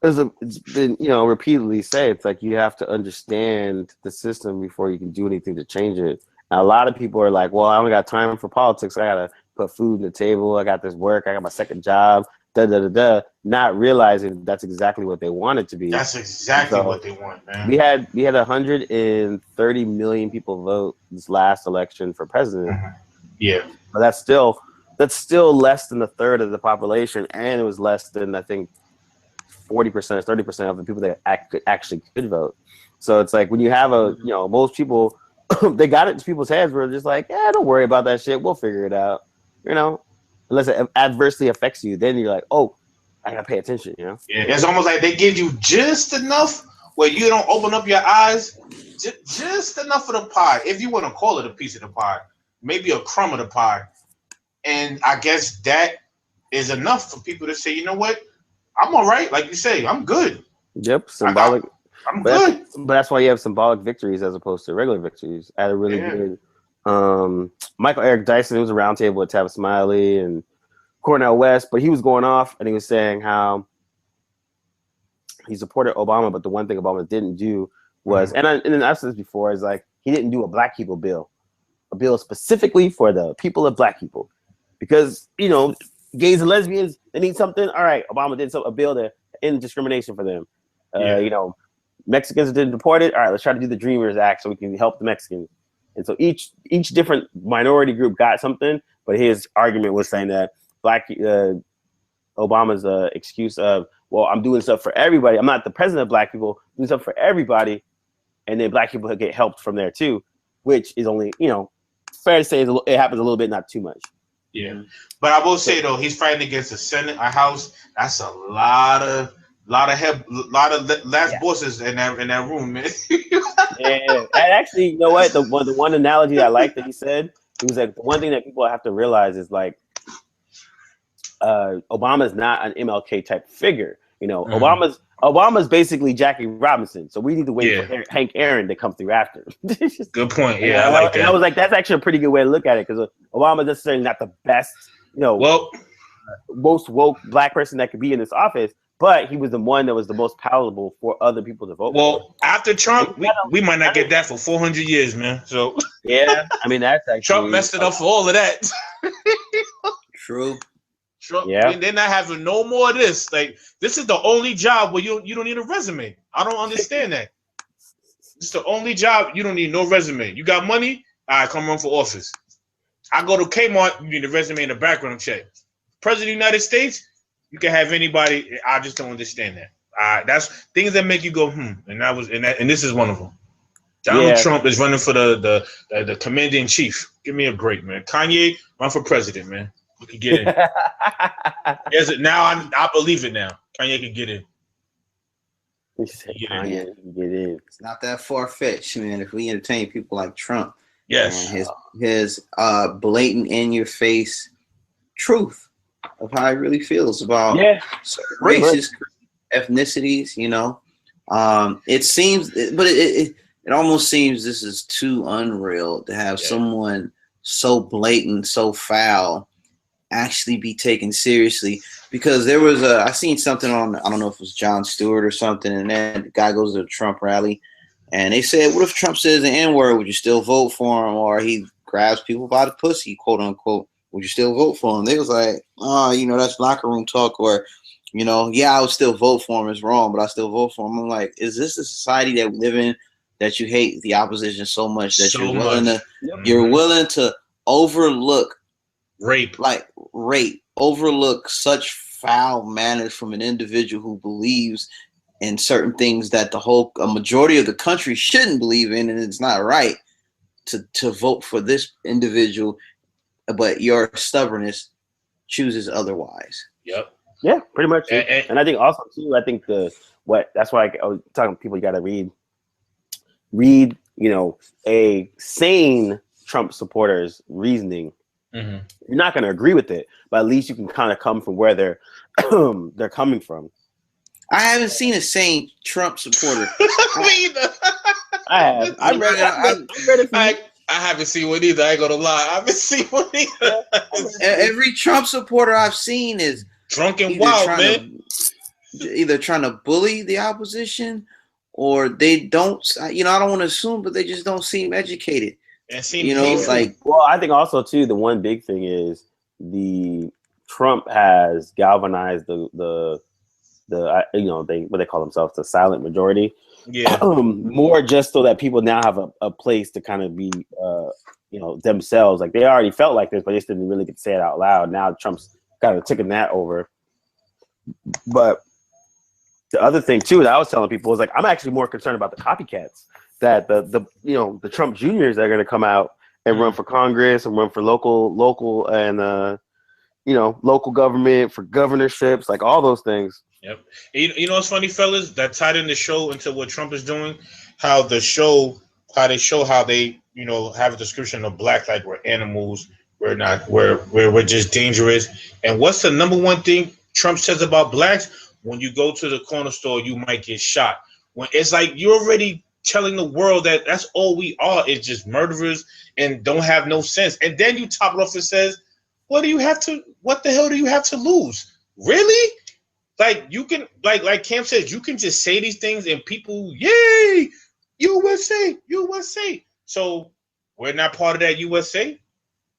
it's been repeatedly said. It's like you have to understand the system before you can do anything to change it. And a lot of people are like, "Well, I only got time for politics. I gotta put food on the table. I got this work. I got my second job." Not realizing that's exactly what they want it to be. That's exactly what they want, man. We had 130 million people vote this last election for president. Yeah. But that's still less than a third of the population, and it was less than, I think, 40%, 30% of the people that actually could vote. So it's like when you have most people, they got it into people's heads where they're just like, yeah, don't worry about that shit. We'll figure it out. Unless it adversely affects you, then you're like, oh, I gotta pay attention. Yeah, it's almost like they give you just enough where you don't open up your eyes, just enough of the pie, if you want to call it a piece of the pie. Maybe a crumb of the pie. And I guess that is enough for people to say, you know what? I'm all right. Like you say, I'm good. Yep, symbolic. I'm good. But that's why you have symbolic victories as opposed to regular victories. I had a really good Michael Eric Dyson. It was a roundtable with Tavis Smiley and Cornel West, but he was going off and he was saying how he supported Obama, but the one thing Obama didn't do was, and I've said this before, is like he didn't do a black people bill, a bill specifically for the people of black people, because gays and lesbians, they need something. All right, Obama did a bill to end discrimination for them. Mexicans didn't deport it. All right, let's try to do the Dreamers Act so we can help the Mexicans. And so each different minority group got something, but his argument was saying that Obama's excuse of, well, I'm doing stuff for everybody. I'm not the president of black people. I'm doing stuff for everybody, and then black people get helped from there too, which is only fair to say it happens a little bit, not too much. Yeah, but I will say though, he's fighting against the Senate, a House. That's a lot of last bosses in that room, man. Yeah, and actually, you know what? The one analogy I like that he said, he was like, the one thing that people have to realize is like, Obama's not an MLK type figure. Obama's basically Jackie Robinson, so we need to wait for Hank Aaron to come through after. Good point. Yeah, I like that. And I was like, that's actually a pretty good way to look at it, because Obama's necessarily not the best, most woke black person that could be in this office, but he was the one that was the most palatable for other people to vote for. Well, after Trump, we might not get that for 400 years, man. So yeah, I mean that's actually Trump messed it up for all of that. True. Trump, they're not having no more of this. Like, this is the only job where you don't need a resume. I don't understand that. It's the only job you don't need no resume. You got money? All right, come run for office. I go to Kmart, you need a resume and a background check. President of the United States, you can have anybody. I just don't understand that. That's things that make you go, and this is one of them. Donald Trump is running for the commander in chief. Give me a break, man. Kanye, run for president, man. You can get in. Now I believe it now. Kanye can get in. Kanye can get in. It's not that far fetched, man. If we entertain people like Trump, yes, his blatant in your face truth of how he really feels about certain races, ethnicities. It seems, but it almost seems this is too unreal to have someone so blatant, so foul, actually be taken seriously. Because there was I seen something on, I don't know if it was Jon Stewart or something, and then the guy goes to a Trump rally and they said, what if Trump says the N-word, would you still vote for him? Or he grabs people by the pussy, quote unquote, would you still vote for him? They was like, that's locker room talk, or I would still vote for him, it's wrong, but I still vote for him. I'm like, is this the society that we live in, that you hate the opposition so much that you're willing to overlook rape, overlook such foul manners from an individual who believes in certain things that a majority of the country shouldn't believe in, and it's not right to vote for this individual, but your stubbornness chooses otherwise. Yep. Yeah, pretty much. And I think also too, that's why I was talking to people, you got to read, a sane Trump supporter's reasoning. Mm-hmm. You're not going to agree with it, but at least you can kind of come from where they're coming from. I haven't seen a sane Trump supporter. Me either. I have. I read it. I haven't seen one either. I ain't gonna lie. I haven't seen one either. Every Trump supporter I've seen is drunk and wild, man. Either trying to bully the opposition, or they don't. I don't want to assume, but they just don't seem educated. And seem well, I think also too, the one big thing is the Trump has galvanized the what they call themselves, the silent majority. Yeah. More just so that people now have a place to kind of be themselves. Like they already felt like this, but they just didn't really get to say it out loud. Now Trump's kind of taking that over. But the other thing too that I was telling people was like, I'm actually more concerned about the copycats, that the Trump juniors that are going to come out and run for Congress and run for local and local government, for governorships, like all those things. Yep. You know what's funny, fellas? That tied in the show into what Trump is doing. How they show how they have a description of black like we're animals, we're just dangerous. And what's the number one thing Trump says about blacks? When you go to the corner store, you might get shot. When it's like you're already telling the world that that's all we are, is just murderers and don't have no sense. And then you top it off and says, what the hell do you have to lose? Really? Like you can like Cam says, you can just say these things and people, yay, USA, USA. So we're not part of that USA.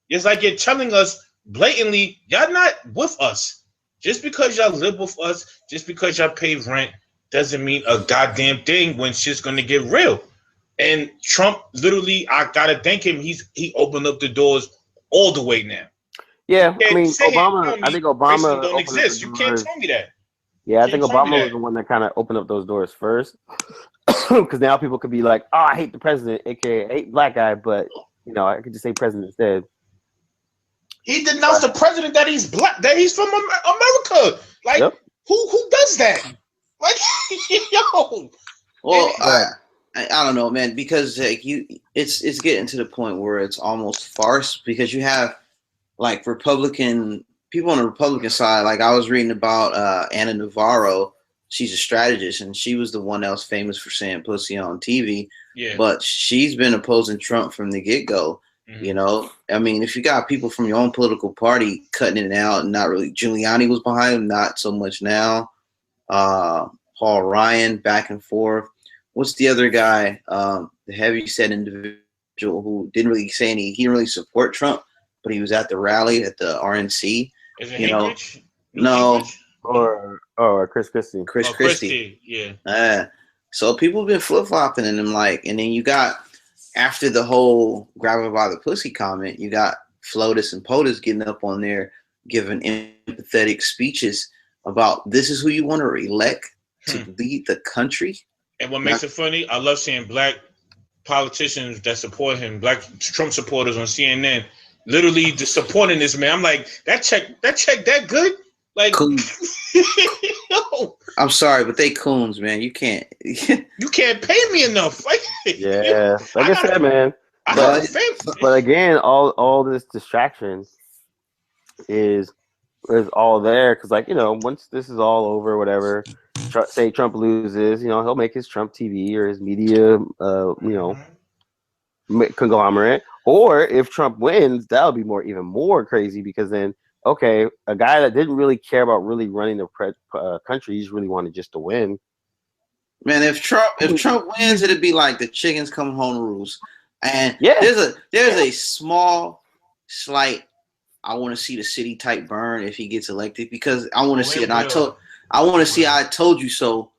It's like you're telling us blatantly, y'all not with us. Just because y'all live with us, just because y'all pay rent, doesn't mean a goddamn thing when shit's gonna get real. And Trump, literally, I gotta thank him. He opened up the doors all the way now. Yeah, I mean, Obama. I think Obama don't exist. You can't tell me that. Yeah, I think Obama was the one that kind of opened up those doors first, because now people could be like, "Oh, I hate the president," aka I hate black guy, but I could just say president instead. He denounced the president that he's black, that he's from America. Like, who does that? Like, yo. Well, I don't know, man, because it's getting to the point where it's almost farce, because you have like Republican people on the Republican side. Like I was reading about Anna Navarro. She's a strategist, and she was the one that was famous for saying pussy on TV. Yeah. But she's been opposing Trump from the get-go. Mm-hmm. I mean, if you got people from your own political party cutting it out, and not really, Giuliani was behind him, not so much now. Paul Ryan, back and forth. What's the other guy, the heavy-set individual who didn't really say any, he didn't really support Trump, but he was at the rally at the RNC. Is it Gingrich? No. Or Chris Christie. Chris Christie. Yeah. So people have been flip-flopping in him, and then you got, after the whole grab her by the pussy comment, you got FLOTUS and POTUS getting up on there giving empathetic speeches about this is who you want to elect to lead the country. And what makes it funny, I love seeing black politicians that support him, black Trump supporters on CNN, literally just supporting this man. I'm like, that check that good? Like, no. I'm sorry, but they coons, man. You can't. You can't pay me enough. Like, yeah, like I said, man. But again, all this distraction is all there because, once this is all over, whatever. Say Trump loses, he'll make his Trump TV or his media, conglomerate. Or if Trump wins, that'll be even more crazy because then. Okay, a guy that didn't really care about really running the country, he's really wanted just to win. Man, if Trump wins, it'd be like the chickens coming home to roost. And there's a small, slight, I want to see the city type burn if he gets elected because I want to see it. I want to see I told you so,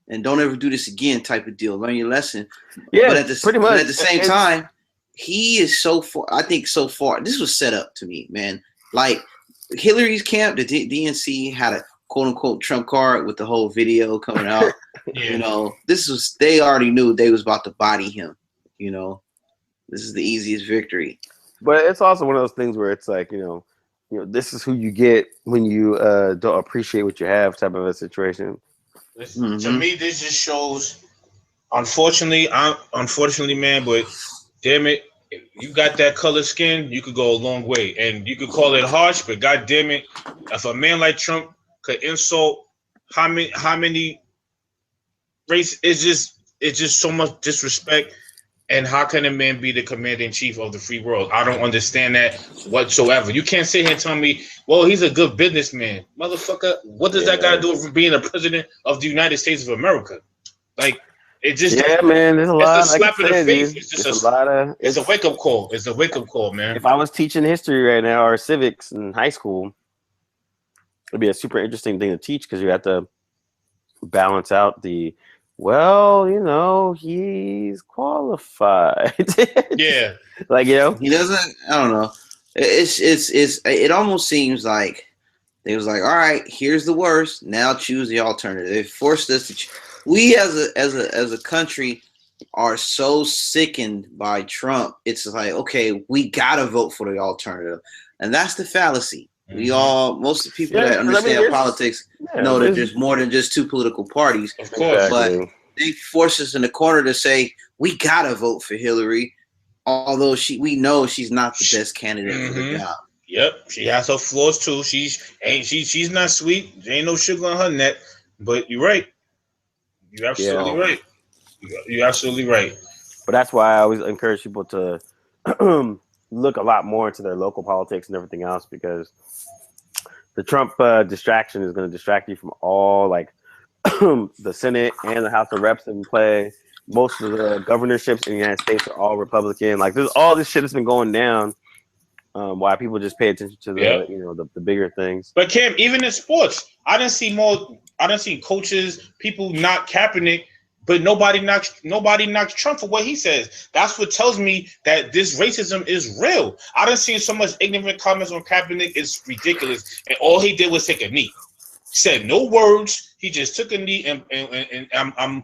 and don't ever do this again type of deal. Learn your lesson. Yeah, but pretty much. But at the same time, he is so far. I think so far. This was set up to me, man. Like. Hillary's camp, the DNC had a quote unquote Trump card with the whole video coming out. They already knew they was about to body him. This is the easiest victory. But it's also one of those things where it's like, this is who you get when you don't appreciate what you have type of a situation. To me, this just shows, unfortunately, man, but damn it, if you got that color skin, you could go a long way. And you could call it harsh, but God damn it, if a man like Trump could insult how many race, it's just so much disrespect. And how can a man be the commander-in-chief of the free world? I don't understand that whatsoever. You can't sit here and tell me, well, he's a good businessman. Motherfucker, what does that got to do with being the president of the United States of America? Like, it just man. There's a lot. It's a slap in the face. It's just a lot of. It's a wake up call. It's a wake up call, man. If I was teaching history right now or civics in high school, it'd be a super interesting thing to teach because you have to balance out the. Well, he's qualified. Yeah, he doesn't. I don't know. It almost seems like they was like, all right, here's the worst. Now choose the alternative. They forced us to. We as a country are so sickened by Trump. It's like, okay, we gotta vote for the alternative, and that's the fallacy. Mm-hmm. Most of the people that understand politics know that there's more than just two political parties. Of course, but they force us in the corner to say we gotta vote for Hillary, although we know she's not the best candidate for the job. Yep, she has her flaws too. She's not sweet. There ain't no sugar on her neck. But you're right. You're absolutely right. You're absolutely right. But that's why I always encourage people to look a lot more into their local politics and everything else, because the Trump distraction is going to distract you from all like the Senate and the House of Reps in play. Most of the governorships in the United States are all Republican. Like there's all this shit that's been going down. Why people just pay attention to the bigger things. But Cam, even in sports, I didn't see coaches, people not Kaepernick, but nobody knocks Trump for what he says. That's what tells me that this racism is real. I done seen so much ignorant comments on Kaepernick. It's ridiculous. And all he did was take a knee. He said no words. He just took a knee and I'm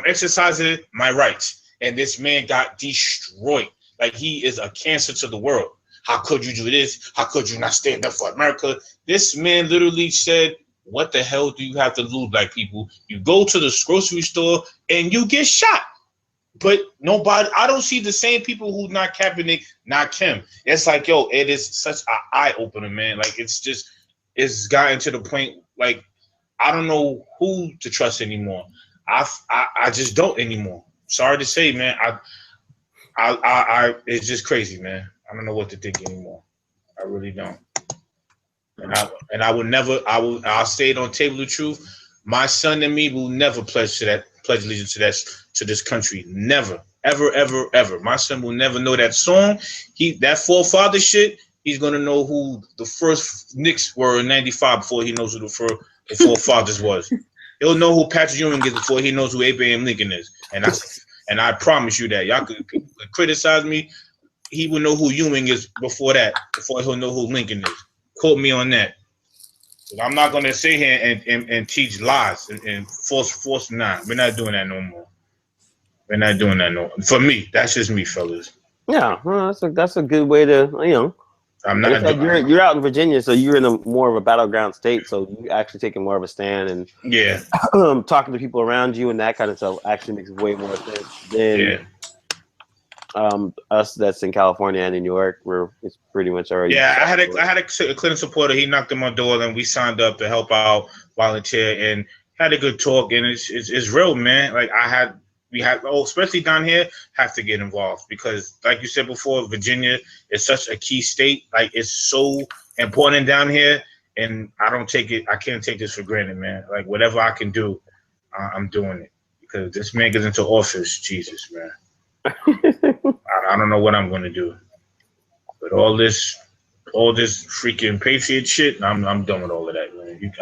exercising my rights. And this man got destroyed. Like he is a cancer to the world. How could you do this? How could you not stand up for America? This man literally said, what the hell do you have to lose, black people? You go to the grocery store and you get shot. But nobody, I don't see the same people who not Kaepernick, not Kim. It's like, yo, it is such an eye-opener, man. Like, it's gotten to the point, like, I don't know who to trust anymore. I just don't anymore. Sorry to say, man. It's just crazy, man. I don't know what to think anymore. I really don't. And I would never. I'll say it on Table of Truth. My son and me will never pledge allegiance to this country. Never, ever, ever, ever. My son will never know that song. That forefather shit. He's gonna know who the first Knicks were in '95 before he knows who the forefathers was. He'll know who Patrick Ewing is before he knows who Abraham Lincoln is. And I promise you that people could criticize me. He will know who Ewing is before he'll know who Lincoln is. Quote me on that. I'm not going to sit here and teach lies and force. Nah, we're not doing that no more. We're not doing that no more. For me, that's just me, fellas. Yeah, well, that's a good way to, I'm not. Like you're out in Virginia, so you're in more of a battleground state, so you actually taking more of a stand and talking to people around you and that kind of stuff actually makes way more sense than us that's in California and in New York, where it's pretty much already. Yeah, I had a Clinton supporter. He knocked on my door, and we signed up to help out, volunteer, and had a good talk. And it's real, man. Like we have, especially down here, have to get involved because, like you said before, Virginia is such a key state. Like it's so important down here, and I can't take this for granted, man. Like whatever I can do, I'm doing it because this man gets into office, Jesus, man. I don't know what I'm gonna do, but all this freaking patriot shit, I'm done with all of that, man.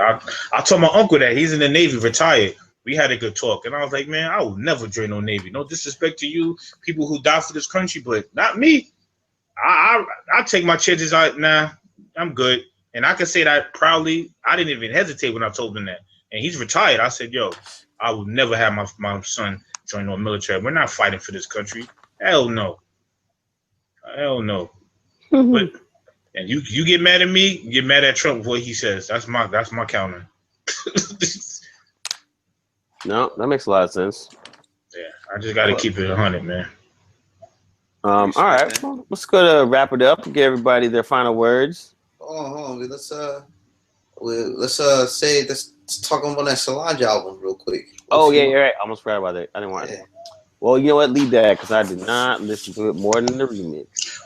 I told my uncle that he's in the Navy, retired. We had a good talk, and I was like, man, I will never join no Navy. No disrespect to you, people who die for this country, but not me. I take my chances out. Nah, I'm good, and I can say that proudly. I didn't even hesitate when I told him that, and he's retired. I said, yo, I will never have my son join no military. We're not fighting for this country. Hell no. Hell no. But and you get mad at me, you get mad at Trump for what he says. That's my counter. No, that makes a lot of sense. Yeah, I just got to keep it 100, man. All right, well, let's go to wrap it up. Give everybody their final words. Let's talk about that Solange album real quick. You're right. I almost forgot about that. I didn't want to. Well, you know what? Leave that because I did not listen to it more than the remix.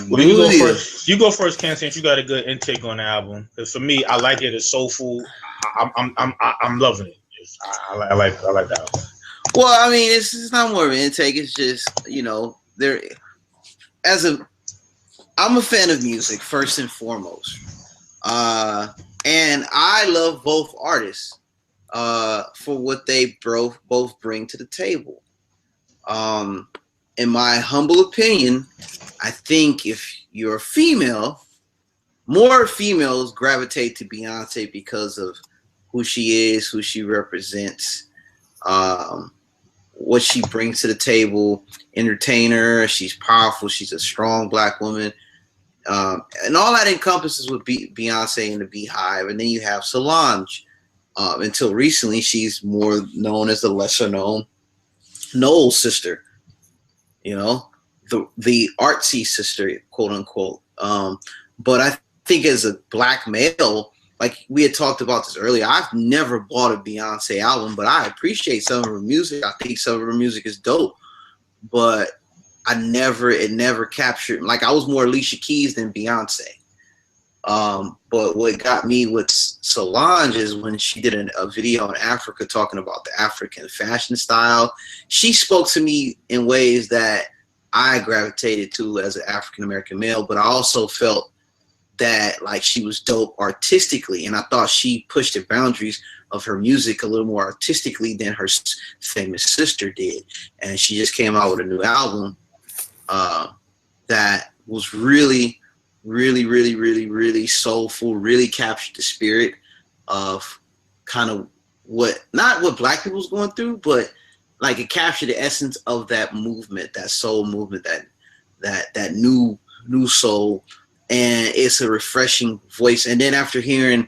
Well, you go first. You go first, Ken, since you got a good intake on the album. Because for me, I like it. It's soulful. I'm loving it. I like that album. Well, I mean, it's not more of an intake. It's just I'm a fan of music first and foremost, and I love both artists for what they both bring to the table. In my humble opinion, I think if you're a female, more females gravitate to Beyonce because of who she is, who she represents, what she brings to the table, entertainer, she's powerful, she's a strong black woman. And all that encompasses with Beyonce and the Beehive. And then you have Solange. Until recently, she's more known as the lesser known Noel's sister, the artsy sister, quote unquote. But I think as a black male, like we had talked about this earlier, I've never bought a Beyonce album, but I appreciate some of her music. I think some of her music is dope. But it never captured. Like I was more Alicia Keys than Beyonce. But what got me with Solange is when she did a video in Africa talking about the African fashion style. She spoke to me in ways that I gravitated to as an African American male, but I also felt that like she was dope artistically, and I thought she pushed the boundaries of her music a little more artistically than her famous sister did. And she just came out with a new album that was really soulful, really captured the spirit of kind of not what Black people was going through, but like it captured the essence of that movement, that soul movement, that new soul. And it's a refreshing voice. And then after hearing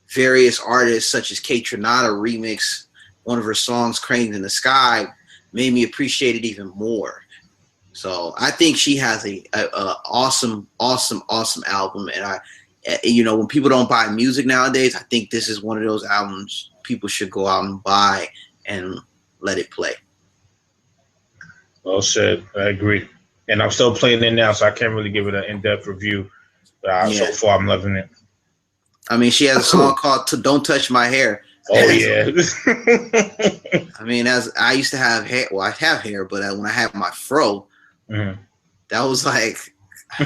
various artists such as Kate Trinata remix one of her songs, Cranes in the Sky, made me appreciate it even more. So I think she has a awesome album. And when people don't buy music nowadays, I think this is one of those albums people should go out and buy and let it play. Well said. I agree. And I'm still playing it now, so I can't really give it an in-depth review. But so far, I'm loving it. I mean, she has a song called "Don't Touch My Hair." Oh yeah. I mean, as I used to have hair. Well, I have hair, but when I had my fro, that was like I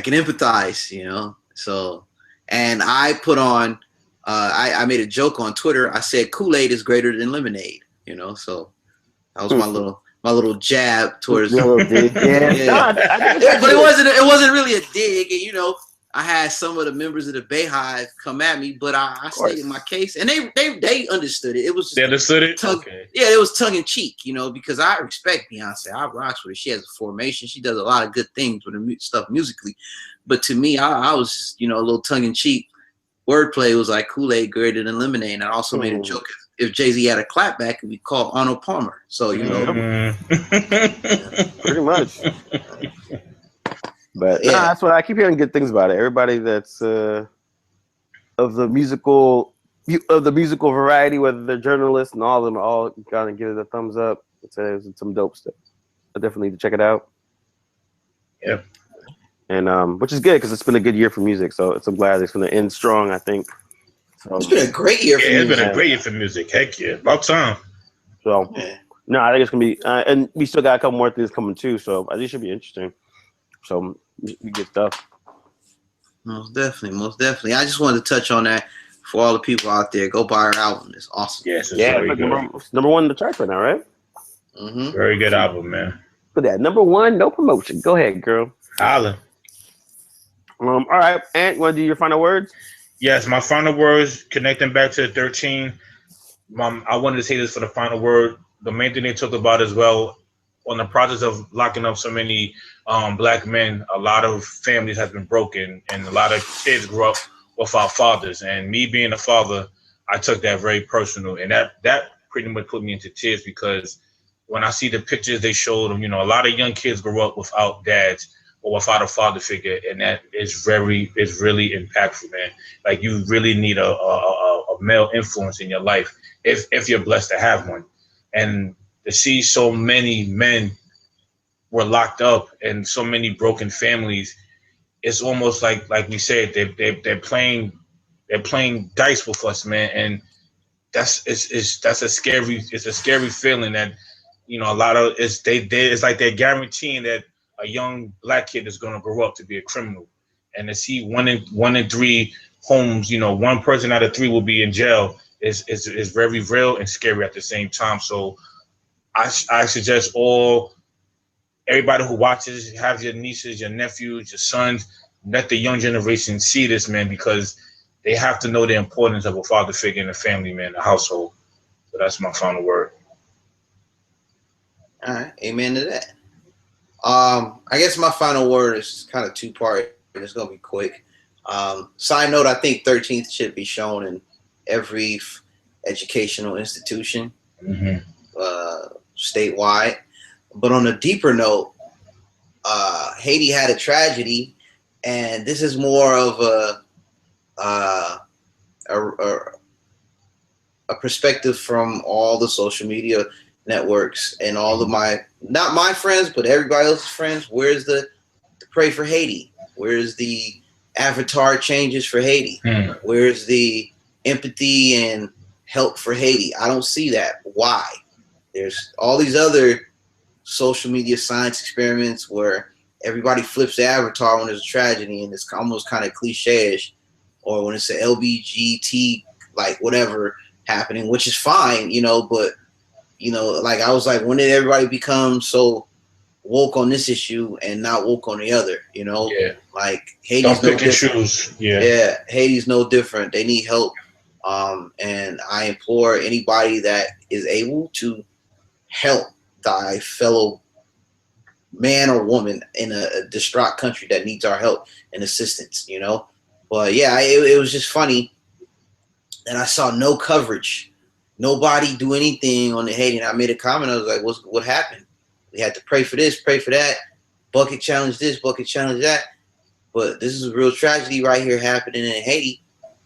can empathize, So, and I put on. I made a joke on Twitter. I said Kool-Aid is greater than lemonade. So that was my little jab towards. Yeah. But it wasn't really a dig. And, I had some of the members of the Bayhive come at me, but I stated my case, and they understood it. It was just they understood it. Okay. Yeah, it was tongue in cheek, because I respect Beyonce. I rocks with her. She has a formation. She does a lot of good things with her stuff musically, but to me, I was just, a little tongue in cheek. Wordplay was like Kool-Aid greater than lemonade, and I also made a joke. If Jay-Z had a clapback, it would be called Arnold Palmer. So, pretty much. But that's what I keep hearing good things about it. Everybody that's of the musical variety, whether they're journalists and all of them, are all kind of give it a thumbs up. It says it's some dope stuff. I definitely need to check it out. Yep. And which is good because it's been a good year for music. So I'm glad it's going to end strong, I think. So, it's been a great year for music. It's been a great year for music. Heck yeah. About time. So, no, I think it's going to be, and we still got a couple more things coming too. So I think it should be interesting. So we get stuff. Most definitely. I just wanted to touch on that for all the people out there. Go buy her album. It's awesome. Yes, it's number one in the charts right now, right? Mm-hmm. Very good album, man. Look at that. Number one, no promotion. Go ahead, girl. Holla. All right, Ant, you want to do your final words? Yes, my final words, connecting back to the 13. I wanted to say this for the final word. The main thing they talked about as well, on the process of locking up so many Black men, a lot of families have been broken, and a lot of kids grew up without fathers. And me being a father, I took that very personal, and that pretty much put me into tears, because when I see the pictures they showed them, a lot of young kids grew up without dads or without a father figure, and that is really impactful, man. Like, you really need a male influence in your life if you're blessed to have one. And to see so many men were locked up and so many broken families, it's almost like we said, they're playing dice with us, man. And that's a scary feeling that, a lot of it's like they're guaranteeing that a young Black kid is going to grow up to be a criminal. And to see one in three homes, one person out of three will be in jail is very real and scary at the same time. So I suggest everybody who watches, have your nieces, your nephews, your sons, let the young generation see this, man, because they have to know the importance of a father figure in the family, man, the household. So that's my final word. All right, amen to that. I guess my final word is kind of two-part. It's gonna be quick. Side note: I think 13th should be shown in every educational institution, statewide. But on a deeper note, Haiti had a tragedy, and this is more of a perspective from all the social media networks and all of my, not my friends, but everybody else's friends, where's the pray for Haiti? Where's the avatar changes for Haiti? Where's the empathy and help for Haiti? I don't see that. Why? There's all these other social media science experiments where everybody flips the avatar when there's a tragedy, and it's almost kind of cliche-ish, or when it's an LBGT, like whatever happening, which is fine, you know, but, you know, like I was like, when did everybody become so woke on this issue and not woke on the other, you know? Yeah. Like Haiti's don't pick and choose. Yeah, Haiti's no different. They need help. And I implore anybody that is able to help thy fellow man or woman in a distraught country that needs our help and assistance, you know? But yeah, it was just funny. And I saw no coverage. Nobody do anything on the Haiti. And I made a comment. I was like, what happened? We had to pray for this, pray for that. Bucket challenge this, bucket challenge that. But this is a real tragedy right here happening in Haiti.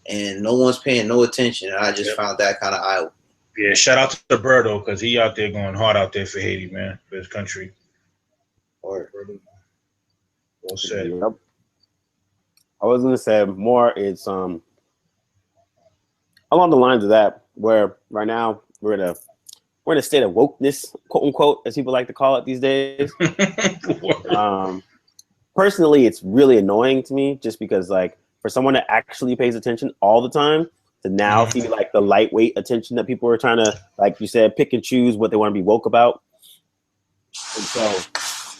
And no one's paying no attention. And I just found that kind of eye-opening. Yeah, shout out to Berto, because he out there going hard out there for Haiti, man, for his country. Or Well said. Yep. I was gonna say more. It's along the lines of that, where right now we're in a state of wokeness, quote unquote, as people like to call it these days. Personally, it's really annoying to me, just because like for someone that actually pays attention all the time to now see like the lightweight attention that people are trying to, like you said, pick and choose what they want to be woke about. And so,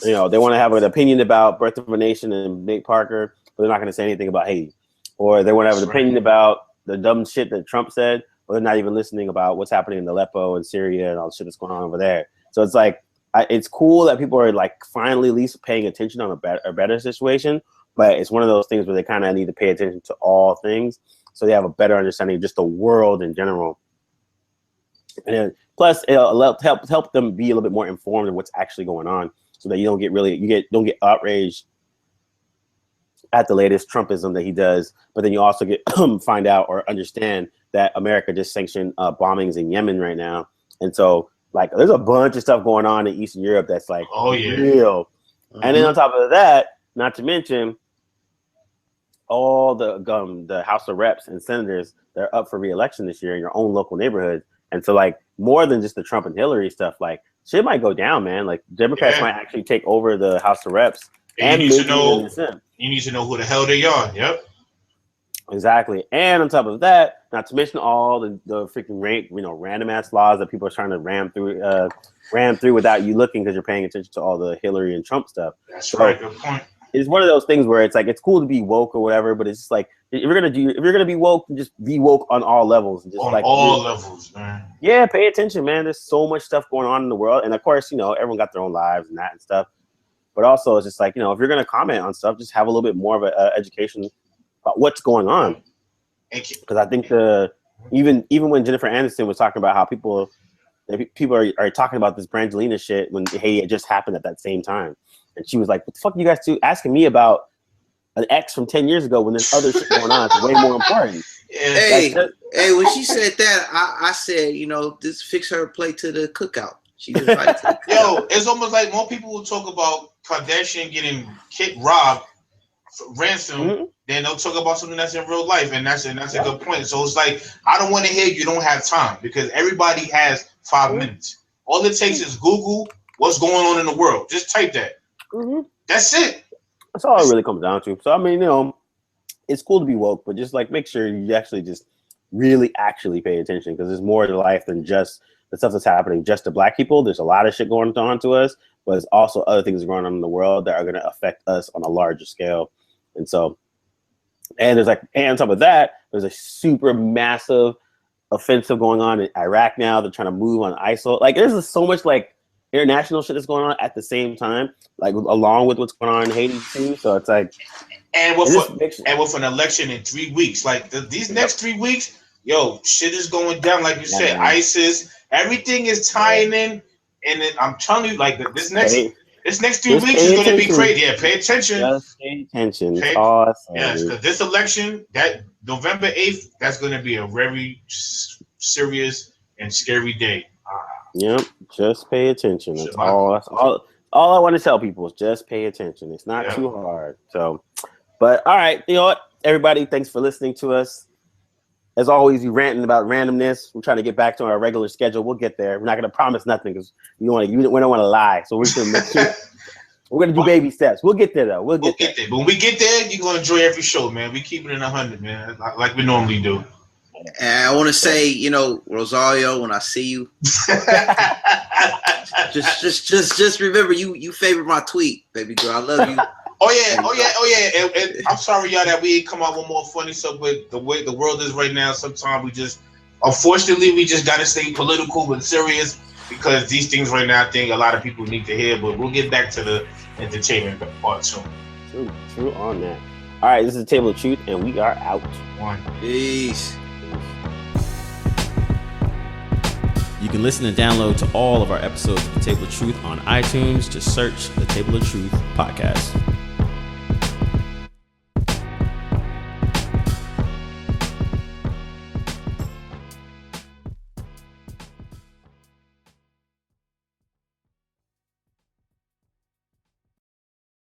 you know, they want to have an opinion about Birth of a Nation and Nate Parker, but they're not going to say anything about Haiti. Or they want to have an opinion about the dumb shit that Trump said, but they're not even listening about what's happening in Aleppo and Syria and all the shit that's going on over there. So it's like, it's cool that people are like finally at least paying attention on a better situation, but it's one of those things where they kind of need to pay attention to all things so they have a better understanding of just the world in general. And then, plus, it'll help them be a little bit more informed of what's actually going on, so that you don't don't get outraged at the latest Trumpism that he does, but then you also get find out or understand that America just sanctioned bombings in Yemen right now, and so like there's a bunch of stuff going on in Eastern Europe that's like real. And then on top of that, not to mention all the House of Reps and senators that are up for re-election this year in your own local neighborhood. And so like more than just the Trump and Hillary stuff, like shit might go down, man. Like Democrats might actually take over the House of Reps. And you need to know who the hell they are. Yep. Exactly. And on top of that, not to mention all the freaking random ass laws that people are trying to ram through without you looking, because you're paying attention to all the Hillary and Trump stuff. That's right. Good point. It's one of those things where it's like it's cool to be woke or whatever, but it's just like if you're gonna be woke, just be woke on all levels. And just on like all levels, man. Yeah, pay attention, man. There's so much stuff going on in the world, and of course, everyone got their own lives and that and stuff. But also, it's just like if you're gonna comment on stuff, just have a little bit more of an education about what's going on. Because I think even when Jennifer Aniston was talking about how people are talking about this Brangelina shit when Haiti had just happened at that same time. And she was like, what the fuck are you guys asking me about an ex from 10 years ago when there's other shit going on? It's way more important. Hey, when she said that, I said, just fix her plate to the cookout. She just Yo, it's almost like more people will talk about Kardashian getting robbed, ransom, then they'll talk about something that's in real life, and that's a good point. So it's like, I don't want to hear you don't have time, because everybody has 5 minutes. All it takes is Google what's going on in the world. Just type that. That's it. That's all it really comes down to. So I mean, it's cool to be woke, but just like make sure you actually just really actually pay attention, because there's more to life than just the stuff that's happening just to Black people. There's a lot of shit going on to us, but there's also other things going on in the world that are going to affect us on a larger scale. And so, and on top of that, there's a super massive offensive going on in Iraq now. They're trying to move on ISIL. Like there's so much like international shit that's going on at the same time, like along with what's going on in Haiti too. So it's like, and with an election in 3 weeks, like these next 3 weeks, yo, shit is going down. Like you said, ISIS, everything is tying in, and I'm telling you, like this next 3 weeks is going to be crazy. Yeah, pay attention. Just pay attention. Yes, because this election, that November 8th, that's going to be a very serious and scary day. Yep. Just pay attention. That's Shit, all. That's all. All I want to tell people is just pay attention. It's not too hard. So, but all right, you know what, everybody, thanks for listening to us. As always, you ranting about randomness. We're trying to get back to our regular schedule. We'll get there. We're not going to promise nothing because we don't want to lie. So we're going to make sure. We're going to do baby steps. We'll get there, though. We'll get there. But when we get there, you're going to enjoy every show, man. We keep it in 100, man, like we normally do. And I want to say, you know, Rosario, when I see you, just remember you favorite my tweet, baby girl. I love you. Oh yeah. And I'm sorry, y'all, that we ain't come out with more funny stuff. But the way the world is right now, sometimes unfortunately, we just gotta stay political but serious because these things right now, I think a lot of people need to hear. But we'll get back to the entertainment part soon. True on that. All right, this is the Table of Truth, and we are out. Peace. You can listen and download to all of our episodes of The Table of Truth on iTunes. Just search The Table of Truth podcast.